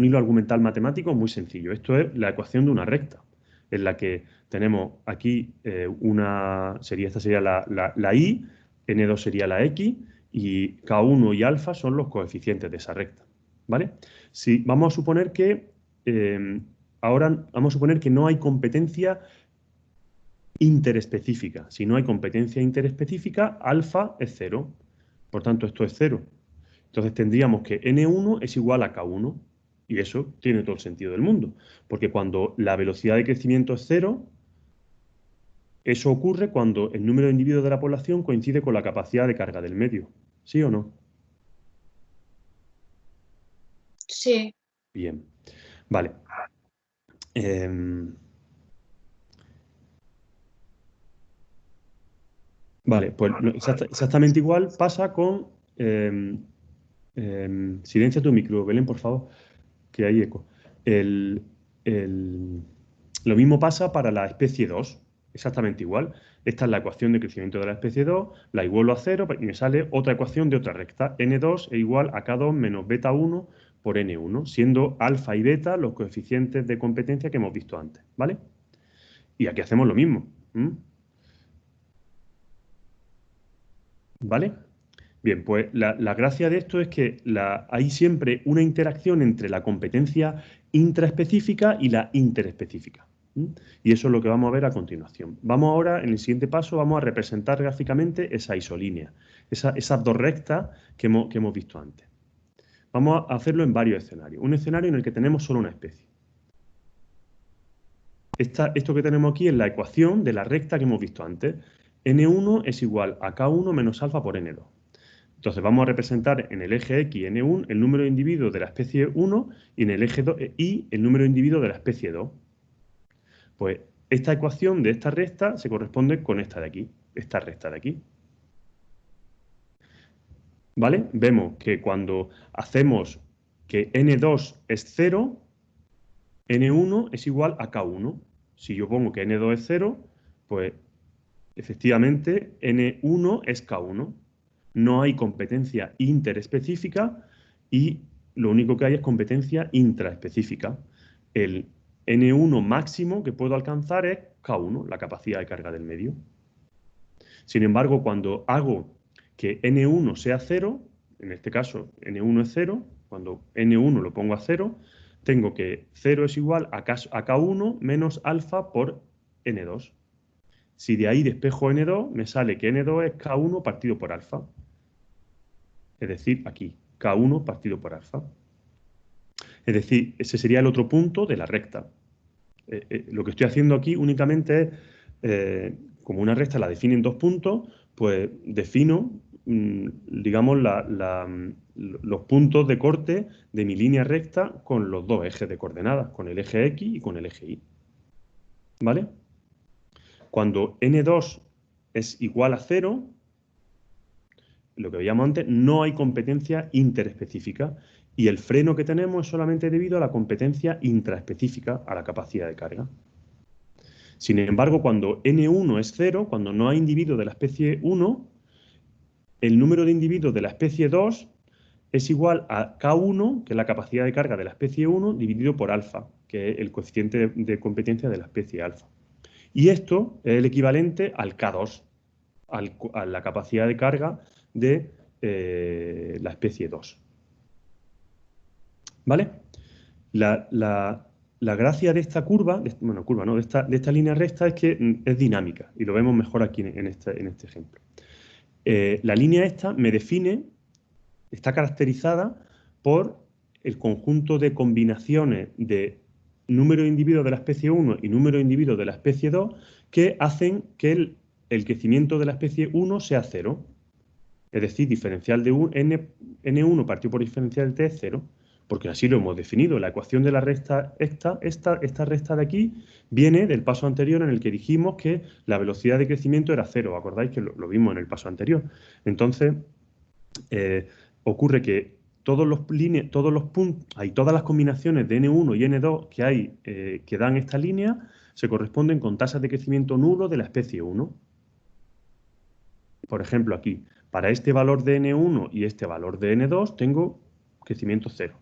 hilo argumental matemático muy sencillo. Esto es la ecuación de una recta, en la que tenemos aquí esta sería la y, n2 sería la x, y k1 y alfa son los coeficientes de esa recta. ¿Vale? Si vamos a suponer que ahora vamos a suponer que no hay competencia interespecífica. Si no hay competencia interespecífica, alfa es 0. Por tanto, esto es 0. Entonces tendríamos que n1 es igual a k1. Y eso tiene todo el sentido del mundo. Porque cuando la velocidad de crecimiento es 0, eso ocurre cuando el número de individuos de la población coincide con la capacidad de carga del medio. ¿Sí o no? Sí. Bien. Vale. Vale, pues exactamente igual pasa con... silencia tu micro, Belén, por favor, que hay eco. Lo mismo pasa para la especie 2, exactamente igual. Esta es la ecuación de crecimiento de la especie 2, la igualo a 0 y me sale otra ecuación de otra recta. n2 es igual a k2 menos beta 1 por n1, siendo alfa y beta los coeficientes de competencia que hemos visto antes, ¿vale? Y aquí hacemos lo mismo. ¿Vale? Bien, pues la gracia de esto es que hay siempre una interacción entre la competencia intraespecífica y la interespecífica. Y eso es lo que vamos a ver a continuación. Vamos ahora, en el siguiente paso, vamos a representar gráficamente esa isolínea, esas dos rectas que hemos visto antes. Vamos a hacerlo en varios escenarios. Un escenario en el que tenemos solo una especie. Esto que tenemos aquí es la ecuación de la recta que hemos visto antes. N1 es igual a K1 menos alfa por N2. Entonces vamos a representar en el eje X, N1, el número de individuos de la especie 1 y en el eje Y el número de individuos de la especie 2. Pues esta ecuación de esta recta se corresponde con esta de aquí, esta recta de aquí. ¿Vale? Vemos que cuando hacemos que N2 es 0, N1 es igual a K1. Si yo pongo que N2 es 0, pues efectivamente N1 es K1. No hay competencia interespecífica y lo único que hay es competencia intraespecífica. El N1 máximo que puedo alcanzar es K1, la capacidad de carga del medio. Sin embargo, cuando hago que N1 sea 0, en este caso N1 es 0, cuando N1 lo pongo a 0, tengo que 0 es igual a K1 menos alfa por N2. Si de ahí despejo N2, me sale que N2 es K1 partido por alfa. Es decir, aquí, K1 partido por alfa. Es decir, ese sería el otro punto de la recta. Lo que estoy haciendo aquí únicamente es, como una recta la define en dos puntos, pues defino, digamos, los puntos de corte de mi línea recta con los dos ejes de coordenadas, con el eje X y con el eje Y. ¿Vale? Cuando N2 es igual a 0, lo que veíamos antes, no hay competencia interespecífica y el freno que tenemos es solamente debido a la competencia intraespecífica, a la capacidad de carga. Sin embargo, cuando N1 es 0, cuando no hay individuos de la especie 1, el número de individuos de la especie 2 es igual a K1, que es la capacidad de carga de la especie 1, dividido por alfa, que es el coeficiente de competencia de la especie alfa. Y esto es el equivalente al K2, a la capacidad de carga de la especie 2. ¿Vale? La gracia de esta curva, de esta línea recta es que es dinámica y lo vemos mejor aquí en este ejemplo. La línea esta me define, está caracterizada por el conjunto de combinaciones de número de individuos de la especie 1 y número de individuos de la especie 2 que hacen que el crecimiento de la especie 1 sea 0. Es decir, diferencial de n1 partido por diferencial de t es 0, porque así lo hemos definido. La ecuación de la recta, esta recta de aquí, viene del paso anterior en el que dijimos que la velocidad de crecimiento era 0. ¿Acordáis que lo vimos en el paso anterior? Entonces, ocurre que todas las combinaciones de n1 y n2 que hay que dan esta línea se corresponden con tasas de crecimiento nulo de la especie 1. Por ejemplo, aquí, para este valor de n1 y este valor de n2 tengo crecimiento 0.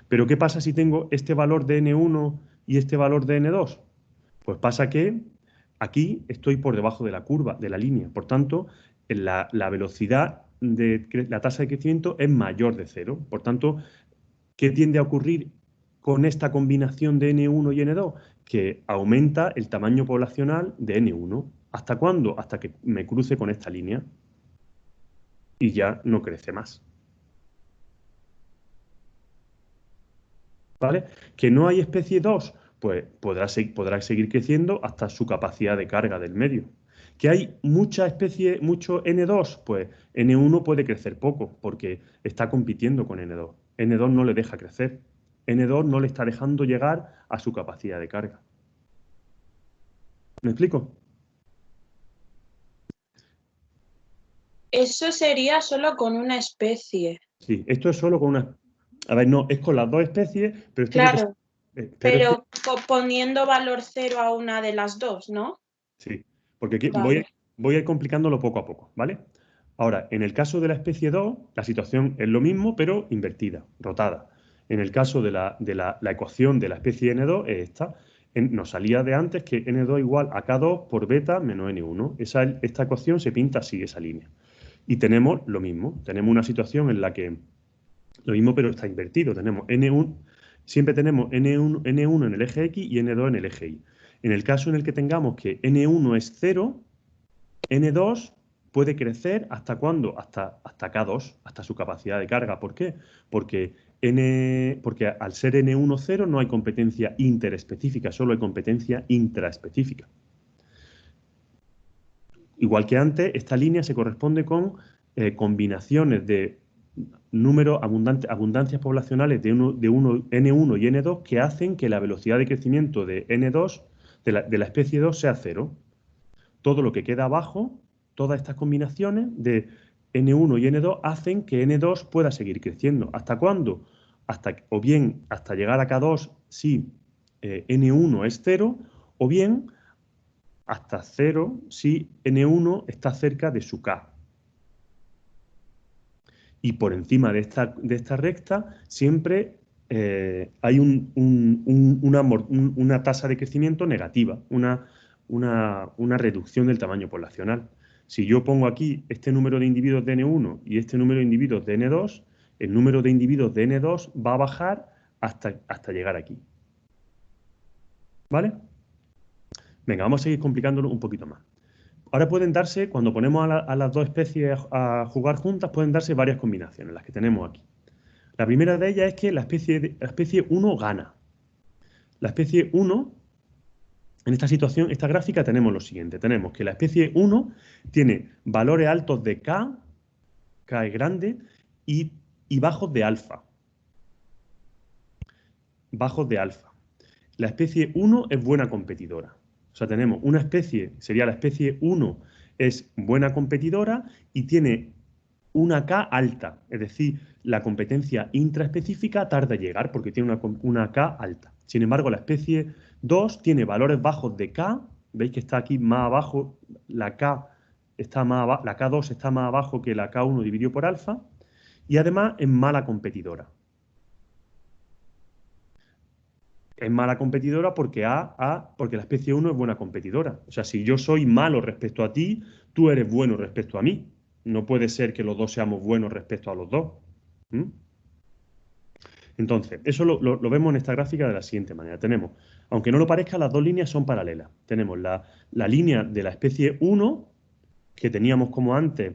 Pero ¿qué pasa si tengo este valor de n1 y este valor de n2? Pues pasa que aquí estoy por debajo de la curva, de la línea. Por tanto, la velocidad de la tasa de crecimiento es mayor de 0. Por tanto, ¿qué tiende a ocurrir con esta combinación de n1 y n2? Que aumenta el tamaño poblacional de n1. ¿Hasta cuándo? Hasta que me cruce con esta línea y ya no crece más. ¿Vale? ¿Que no hay especie 2? Pues podrá seguir creciendo hasta su capacidad de carga del medio. ¿Que hay mucha especie, mucho N2? Pues N1 puede crecer poco porque está compitiendo con N2. N2 no le deja crecer. N2 no le está dejando llegar a su capacidad de carga. ¿Me explico? Eso sería solo con una especie. Sí, esto es solo con una... A ver, no, es con las dos especies, pero... Claro, pero poniendo valor 0 a una de las dos, ¿no? Sí, porque aquí Vale. voy a ir complicándolo poco a poco, ¿vale? Ahora, en el caso de la especie 2, la situación es lo mismo, pero invertida, rotada. En el caso de la ecuación de la especie N2 es esta. Nos salía de antes que N2 igual a K2 por beta menos N1. Esta ecuación se pinta así, esa línea. Y tenemos lo mismo. Tenemos una situación en la que lo mismo, pero está invertido. Tenemos N1, siempre tenemos N1 en el eje X y N2 en el eje Y. En el caso en el que tengamos que N1 es 0, N2 puede crecer ¿hasta cuándo? Hasta K2, hasta su capacidad de carga. ¿Por qué? Porque al ser N1 0 no hay competencia interespecífica, solo hay competencia intraespecífica. Igual que antes, esta línea se corresponde con combinaciones de abundancias poblacionales de N1 y N2 que hacen que la velocidad de crecimiento de N2, de la especie 2, sea 0. Todo lo que queda abajo, todas estas combinaciones de N1 y N2 hacen que N2 pueda seguir creciendo. ¿Hasta cuándo? O bien hasta llegar a K2 si N1 es 0, o bien hasta 0 si N1 está cerca de su K. Y por encima de esta recta siempre hay una tasa de crecimiento negativa, una reducción del tamaño poblacional. Si yo pongo aquí este número de individuos de N1 y este número de individuos de N2, el número de individuos de N2 va a bajar hasta llegar aquí. ¿Vale? Venga, vamos a seguir complicándolo un poquito más. Ahora pueden darse, cuando ponemos a las dos especies a jugar juntas, pueden darse varias combinaciones, las que tenemos aquí. La primera de ellas es que la especie 1 gana. La especie 1, en esta situación, esta gráfica, tenemos lo siguiente. Tenemos que la especie 1 tiene valores altos de K es grande, y bajos de alfa. Bajos de alfa. La especie 1 es buena competidora. O sea, tenemos una especie, sería la especie 1, es buena competidora y tiene una K alta. Es decir, la competencia intraespecífica tarda en llegar porque tiene una K alta. Sin embargo, la especie 2 tiene valores bajos de K. Veis que está aquí más abajo, la K2 está más abajo que la K1 dividido por alfa. Y además es mala competidora. Es mala competidora porque porque la especie 1 es buena competidora. O sea, si yo soy malo respecto a ti, tú eres bueno respecto a mí. No puede ser que los dos seamos buenos respecto a los dos. Entonces, eso lo vemos en esta gráfica de la siguiente manera. Tenemos, aunque no lo parezca, las dos líneas son paralelas. Tenemos la línea de la especie 1, que teníamos como antes,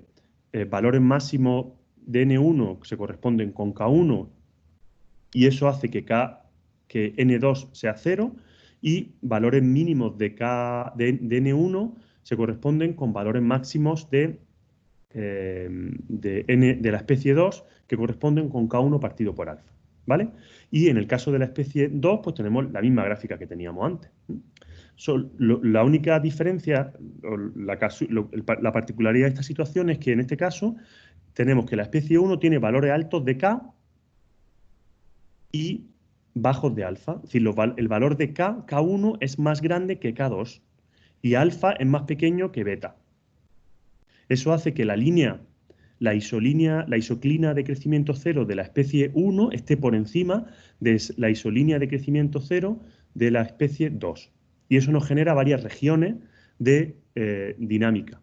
valores máximos de N1 que se corresponden con K1 y eso hace que N2 sea 0 y valores mínimos de N1 se corresponden con valores máximos de la especie 2 que corresponden con K1 partido por alfa, ¿vale? Y en el caso de la especie 2, pues tenemos la misma gráfica que teníamos antes. La única diferencia, la particularidad de esta situación es que en este caso tenemos que la especie 1 tiene valores altos de K y bajos de alfa. Es decir, el valor de K1 es más grande que K2 y alfa es más pequeño que beta. Eso hace que la isoclina de crecimiento cero de la especie 1 esté por encima de la isolínea de crecimiento cero de la especie 2. Y eso nos genera varias regiones de dinámica.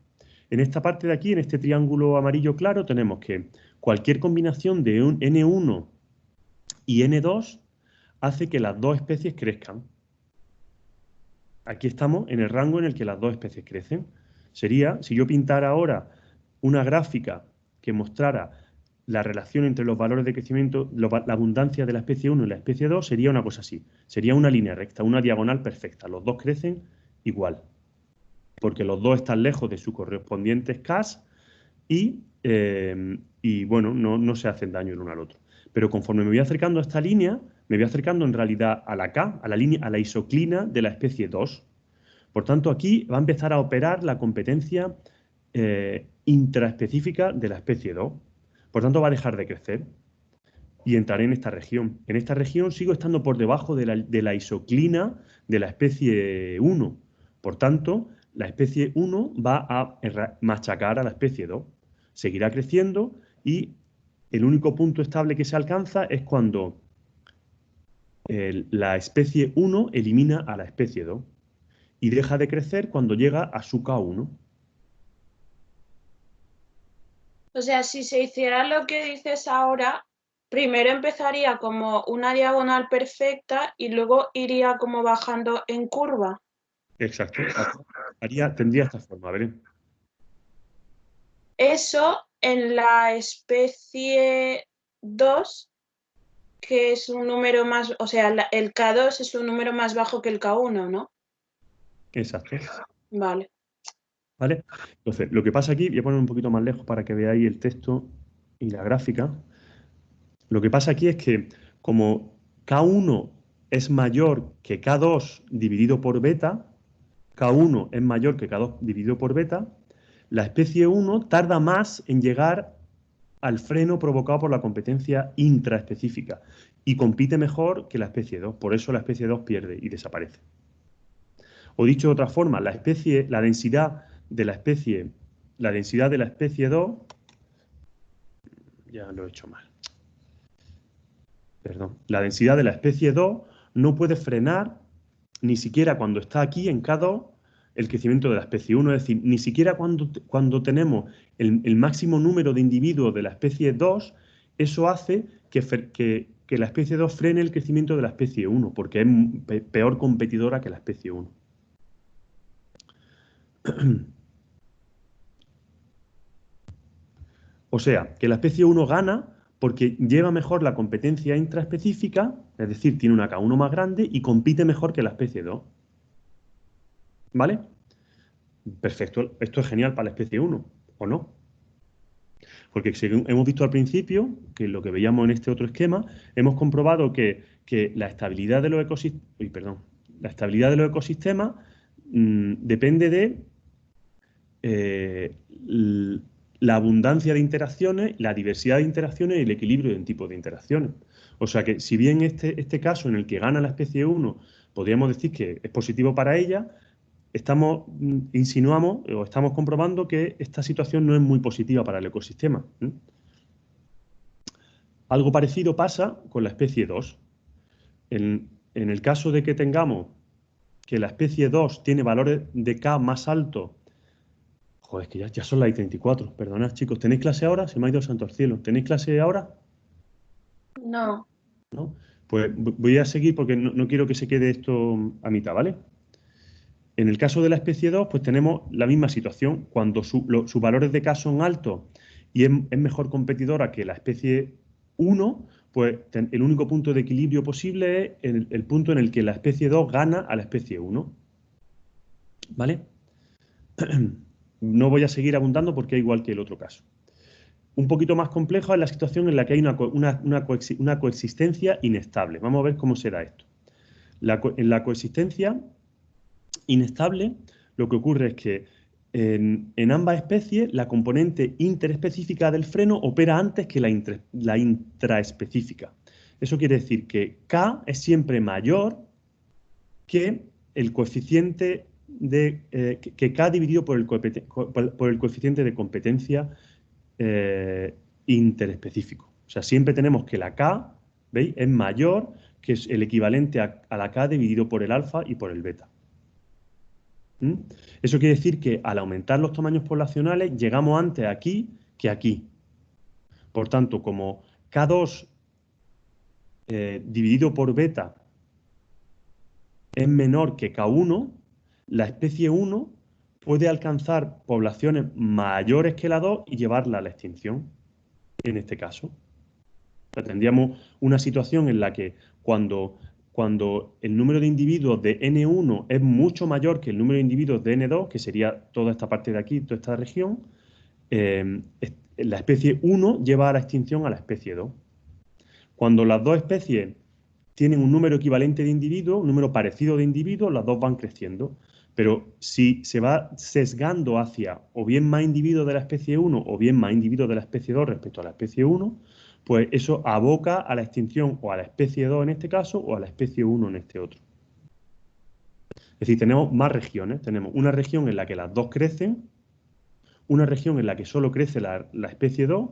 En esta parte de aquí, en este triángulo amarillo claro, tenemos que cualquier combinación de un N1 y N2 hace que las dos especies crezcan. Aquí estamos en el rango en el que las dos especies crecen. Sería, si yo pintara ahora una gráfica que mostrara la relación entre los valores de crecimiento, la abundancia de la especie 1 y la especie 2, sería una cosa así. Sería una línea recta, una diagonal perfecta. Los dos crecen igual, porque los dos están lejos de sus correspondientes Ks y bueno, no se hacen daño el uno al otro. Pero conforme me voy acercando a esta línea, me voy acercando en realidad a la K, a la isoclina de la especie 2. Por tanto, aquí va a empezar a operar la competencia intraespecífica de la especie 2. Por tanto, va a dejar de crecer y entraré en esta región. En esta región sigo estando por debajo de la isoclina de la especie 1. Por tanto, la especie 1 va a machacar a la especie 2. Seguirá creciendo y el único punto estable que se alcanza es cuando la especie 1 elimina a la especie 2 y deja de crecer cuando llega a su K1. O sea, si se hiciera lo que dices ahora, primero empezaría como una diagonal perfecta y luego iría como bajando en curva. Exacto. Tendría esta forma, ¿ver? Eso en la especie 2, que es un número más, o sea, el K2 es un número más bajo que el K1, ¿no? Exacto. Vale. ¿Vale? Entonces, lo que pasa aquí, voy a poner un poquito más lejos para que veáis el texto y la gráfica. Lo que pasa aquí es que como K1 es mayor que K2 dividido por beta, K1 es mayor que K2 dividido por beta, la especie 1 tarda más en llegar al freno provocado por la competencia intraespecífica y compite mejor que la especie 2. Por eso la especie 2 pierde y desaparece. O dicho de otra forma, la densidad de la especie 2, ya lo he hecho mal. Perdón. La densidad de la especie 2 no puede frenar ni siquiera cuando está aquí en K2 el crecimiento de la especie 1, es decir, ni siquiera cuando tenemos el máximo número de individuos de la especie 2, eso hace que la especie 2 frene el crecimiento de la especie 1, porque es peor competidora que la especie 1. O sea, que la especie 1 gana porque lleva mejor la competencia intraespecífica, es decir, tiene una K1 más grande y compite mejor que la especie 2. ¿Vale? Perfecto. Esto es genial para la especie 1, ¿o no? Porque según hemos visto al principio, que lo que veíamos en este otro esquema, hemos comprobado que la estabilidad de los ecosistemas depende de la abundancia de interacciones, la diversidad de interacciones y el equilibrio de tipos de interacciones. O sea que si bien este caso en el que gana la especie 1, podríamos decir que es positivo para ella, insinuamos o estamos comprobando que esta situación no es muy positiva para el ecosistema. Algo parecido pasa con la especie 2. En el caso de que tengamos que la especie 2 tiene valores de K más altos. Joder, es que ya son las 34. Perdonad, chicos. ¿Tenéis clase ahora? Se me ha ido el santo al cielo. ¿Tenéis clase ahora? No. ¿No? Pues voy a seguir porque no quiero que se quede esto a mitad, ¿vale? En el caso de la especie 2, pues tenemos la misma situación. Cuando sus valores de K son altos y es mejor competidora que la especie 1, pues el único punto de equilibrio posible es el punto en el que la especie 2 gana a la especie 1. ¿Vale? No voy a seguir abundando porque es igual que el otro caso. Un poquito más complejo es la situación en la que hay una coexistencia inestable. Vamos a ver cómo será esto. En la coexistencia inestable, lo que ocurre es que en ambas especies la componente interespecífica del freno opera antes que la intraespecífica. Eso quiere decir que K es siempre mayor que el coeficiente que K dividido por el coeficiente de competencia interespecífico. O sea, siempre tenemos que la K, ¿veis?, es mayor que es el equivalente a la K dividido por el alfa y por el beta. Eso quiere decir que al aumentar los tamaños poblacionales llegamos antes aquí que aquí. Por tanto, como K2 dividido por beta es menor que K1, la especie 1 puede alcanzar poblaciones mayores que la 2 y llevarla a la extinción, en este caso. O sea, tendríamos una situación en la que cuando el número de individuos de N1 es mucho mayor que el número de individuos de N2, que sería toda esta parte de aquí, toda esta región, la especie 1 lleva a la extinción a la especie 2. Cuando las dos especies tienen un número equivalente de individuos, un número parecido de individuos, las dos van creciendo. Pero si se va sesgando hacia o bien más individuos de la especie 1 o bien más individuos de la especie 2 respecto a la especie 1, pues eso aboca a la extinción o a la especie 2 en este caso o a la especie 1 en este otro. Es decir, tenemos más regiones. Tenemos una región en la que las dos crecen, una región en la que solo crece la especie 2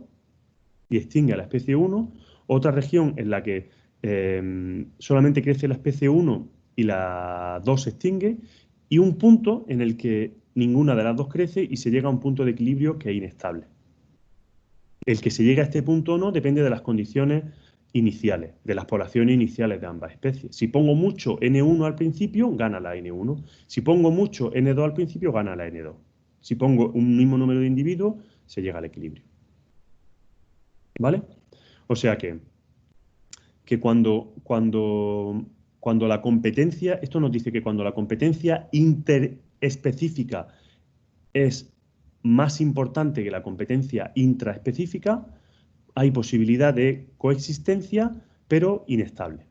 y extingue a la especie 1, otra región en la que solamente crece la especie 1 y la 2 se extingue, y un punto en el que ninguna de las dos crece y se llega a un punto de equilibrio que es inestable. El que se llegue a este punto o no depende de las condiciones iniciales, de las poblaciones iniciales de ambas especies. Si pongo mucho N1 al principio, gana la N1. Si pongo mucho N2 al principio, gana la N2. Si pongo un mismo número de individuos, se llega al equilibrio. ¿Vale? O sea que cuando la competencia, esto nos dice que cuando la competencia interespecífica es más importante que la competencia intraespecífica, hay posibilidad de coexistencia, pero inestable.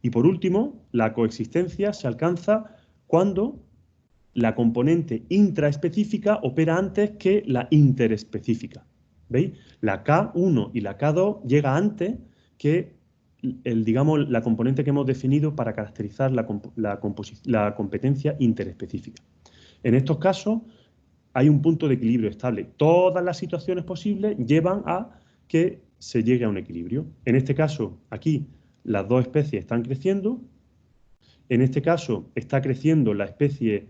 Y por último, la coexistencia se alcanza cuando la componente intraespecífica opera antes que la interespecífica. ¿Veis? La K1 y la K2 llega antes que digamos, la componente que hemos definido para caracterizar la competencia interespecífica. En estos casos hay un punto de equilibrio estable. Todas las situaciones posibles llevan a que se llegue a un equilibrio. En este caso, aquí, las dos especies están creciendo. En este caso, está creciendo la especie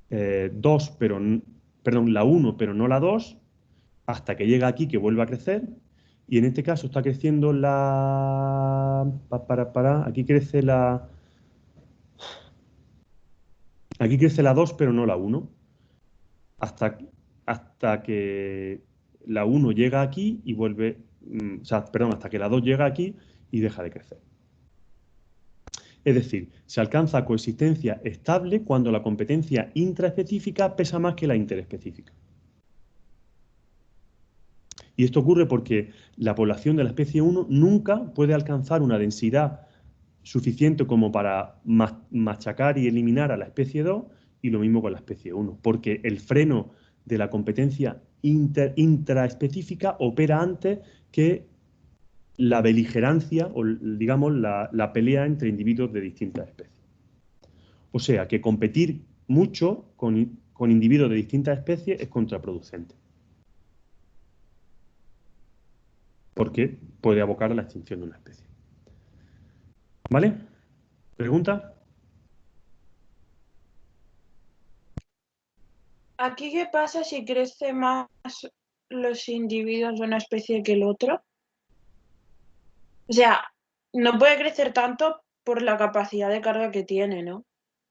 2, perdón, la 1, pero no la 2, hasta que llega aquí, que vuelve a crecer. Y en este caso está creciendo aquí crece la 2, pero no la 1. Hasta que la 1 llega aquí y vuelve, hasta que la 2 llega aquí y deja de crecer. Es decir, se alcanza coexistencia estable cuando la competencia intraespecífica pesa más que la interespecífica. Y esto ocurre porque la población de la especie 1 nunca puede alcanzar una densidad suficiente como para machacar y eliminar a la especie 2, y lo mismo con la especie 1, porque el freno de la competencia intraespecífica opera antes que la beligerancia o, digamos, la pelea entre individuos de distintas especies. O sea, que competir mucho con individuos de distintas especies es contraproducente, porque puede abocar a la extinción de una especie. ¿Vale? ¿Pregunta? ¿Aquí qué pasa si crece más los individuos de una especie que el otro? O sea, no puede crecer tanto por la capacidad de carga que tiene, ¿no?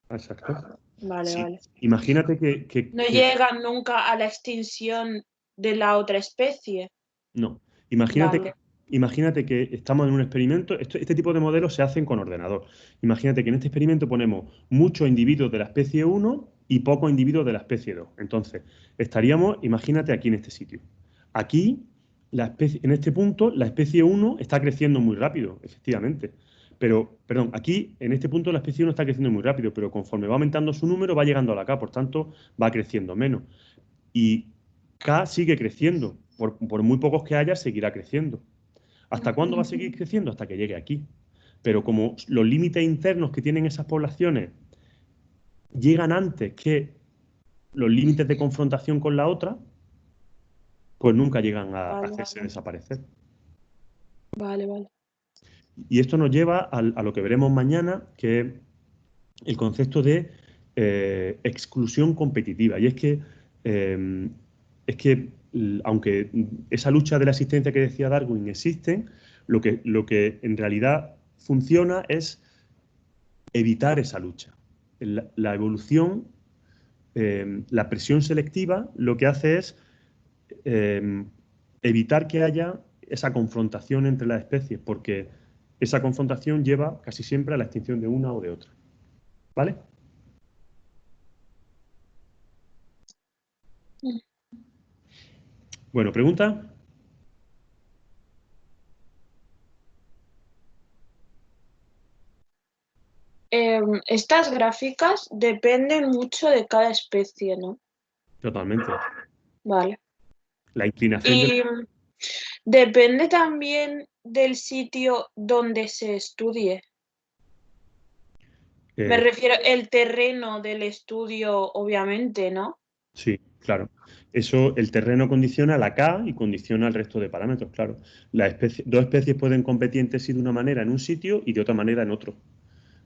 Exacto. Vale, Sí. vale. Imagínate que No llegan nunca a la extinción de la otra especie. No. Imagínate Vale. imagínate que estamos en un experimento, este tipo de modelos se hacen con ordenador. Imagínate que en este experimento ponemos muchos individuos de la especie 1 y pocos individuos de la especie 2. Entonces, estaríamos, imagínate aquí en este sitio. Aquí, en este punto, la especie 1 está creciendo muy rápido, efectivamente. Pero, perdón, aquí, en este punto, la especie 1 está creciendo muy rápido, pero conforme va aumentando su número, va llegando a la K, por tanto, va creciendo menos. Y K sigue creciendo. Por muy pocos que haya, seguirá creciendo. ¿Hasta cuándo va a seguir creciendo? Hasta que llegue aquí. Pero como los límites internos que tienen esas poblaciones llegan antes que los límites de confrontación con la otra, pues nunca llegan a Vale, hacerse vale. desaparecer. Vale. Y esto nos lleva a lo que veremos mañana, que es el concepto de exclusión competitiva. Y aunque esa lucha de la existencia que decía Darwin existe, lo que en realidad funciona es evitar esa lucha. La evolución, la presión selectiva, lo que hace es evitar que haya esa confrontación entre las especies, porque esa confrontación lleva casi siempre a la extinción de una o de otra. ¿Vale? Bueno, ¿pregunta? Estas gráficas dependen mucho de cada especie, ¿no? Totalmente. Vale. La inclinación Y depende también del sitio donde se estudie. Me refiero el terreno del estudio, obviamente, ¿no? Sí, claro. Eso, el terreno condiciona la K y condiciona el resto de parámetros, claro. Dos especies pueden competir entre sí de una manera en un sitio y de otra manera en otro.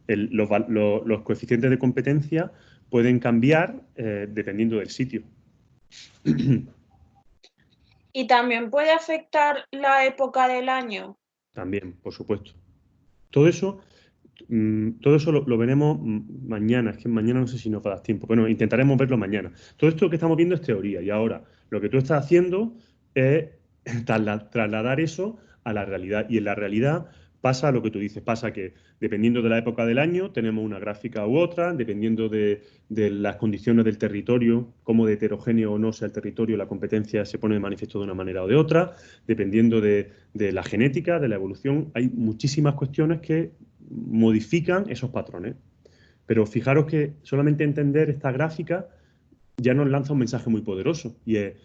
Los coeficientes de competencia pueden cambiar dependiendo del sitio. ¿Y también puede afectar la época del año? También, por supuesto. Todo eso lo veremos mañana. Es que mañana no sé si nos va a dar tiempo. Bueno, intentaremos verlo mañana. Todo esto que estamos viendo es teoría. Y ahora lo que tú estás haciendo es trasladar eso a la realidad. Y en la realidad pasa lo que tú dices. Pasa que dependiendo de la época del año tenemos una gráfica u otra. Dependiendo de las condiciones del territorio, cómo de heterogéneo o no sea el territorio, la competencia se pone de manifiesto de una manera o de otra. Dependiendo de la genética, de la evolución, hay muchísimas cuestiones que modifican esos patrones. Pero fijaros que solamente entender esta gráfica ya nos lanza un mensaje muy poderoso, y es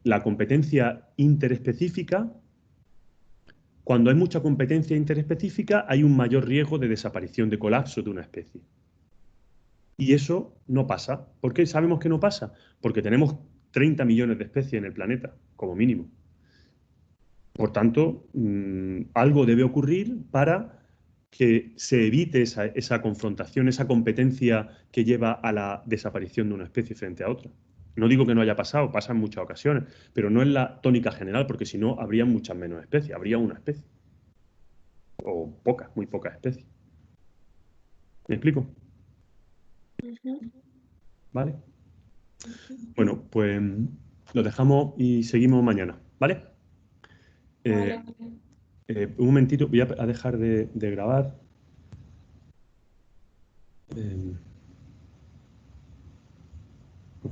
la competencia interespecífica. Cuando hay mucha competencia interespecífica, hay un mayor riesgo de desaparición, de colapso de una especie. Y eso no pasa. ¿Por qué sabemos que no pasa? Porque tenemos 30 millones de especies en el planeta, como mínimo. Por tanto, algo debe ocurrir para que se evite esa confrontación, esa competencia que lleva a la desaparición de una especie frente a otra. No digo que no haya pasado, pasa en muchas ocasiones, pero no es la tónica general, porque si no, habría muchas menos especies, habría una especie. O pocas, muy pocas especies. ¿Me explico? ¿Vale? Bueno, pues lo dejamos y seguimos mañana, ¿vale? Vale. Un momentito, voy a dejar de grabar.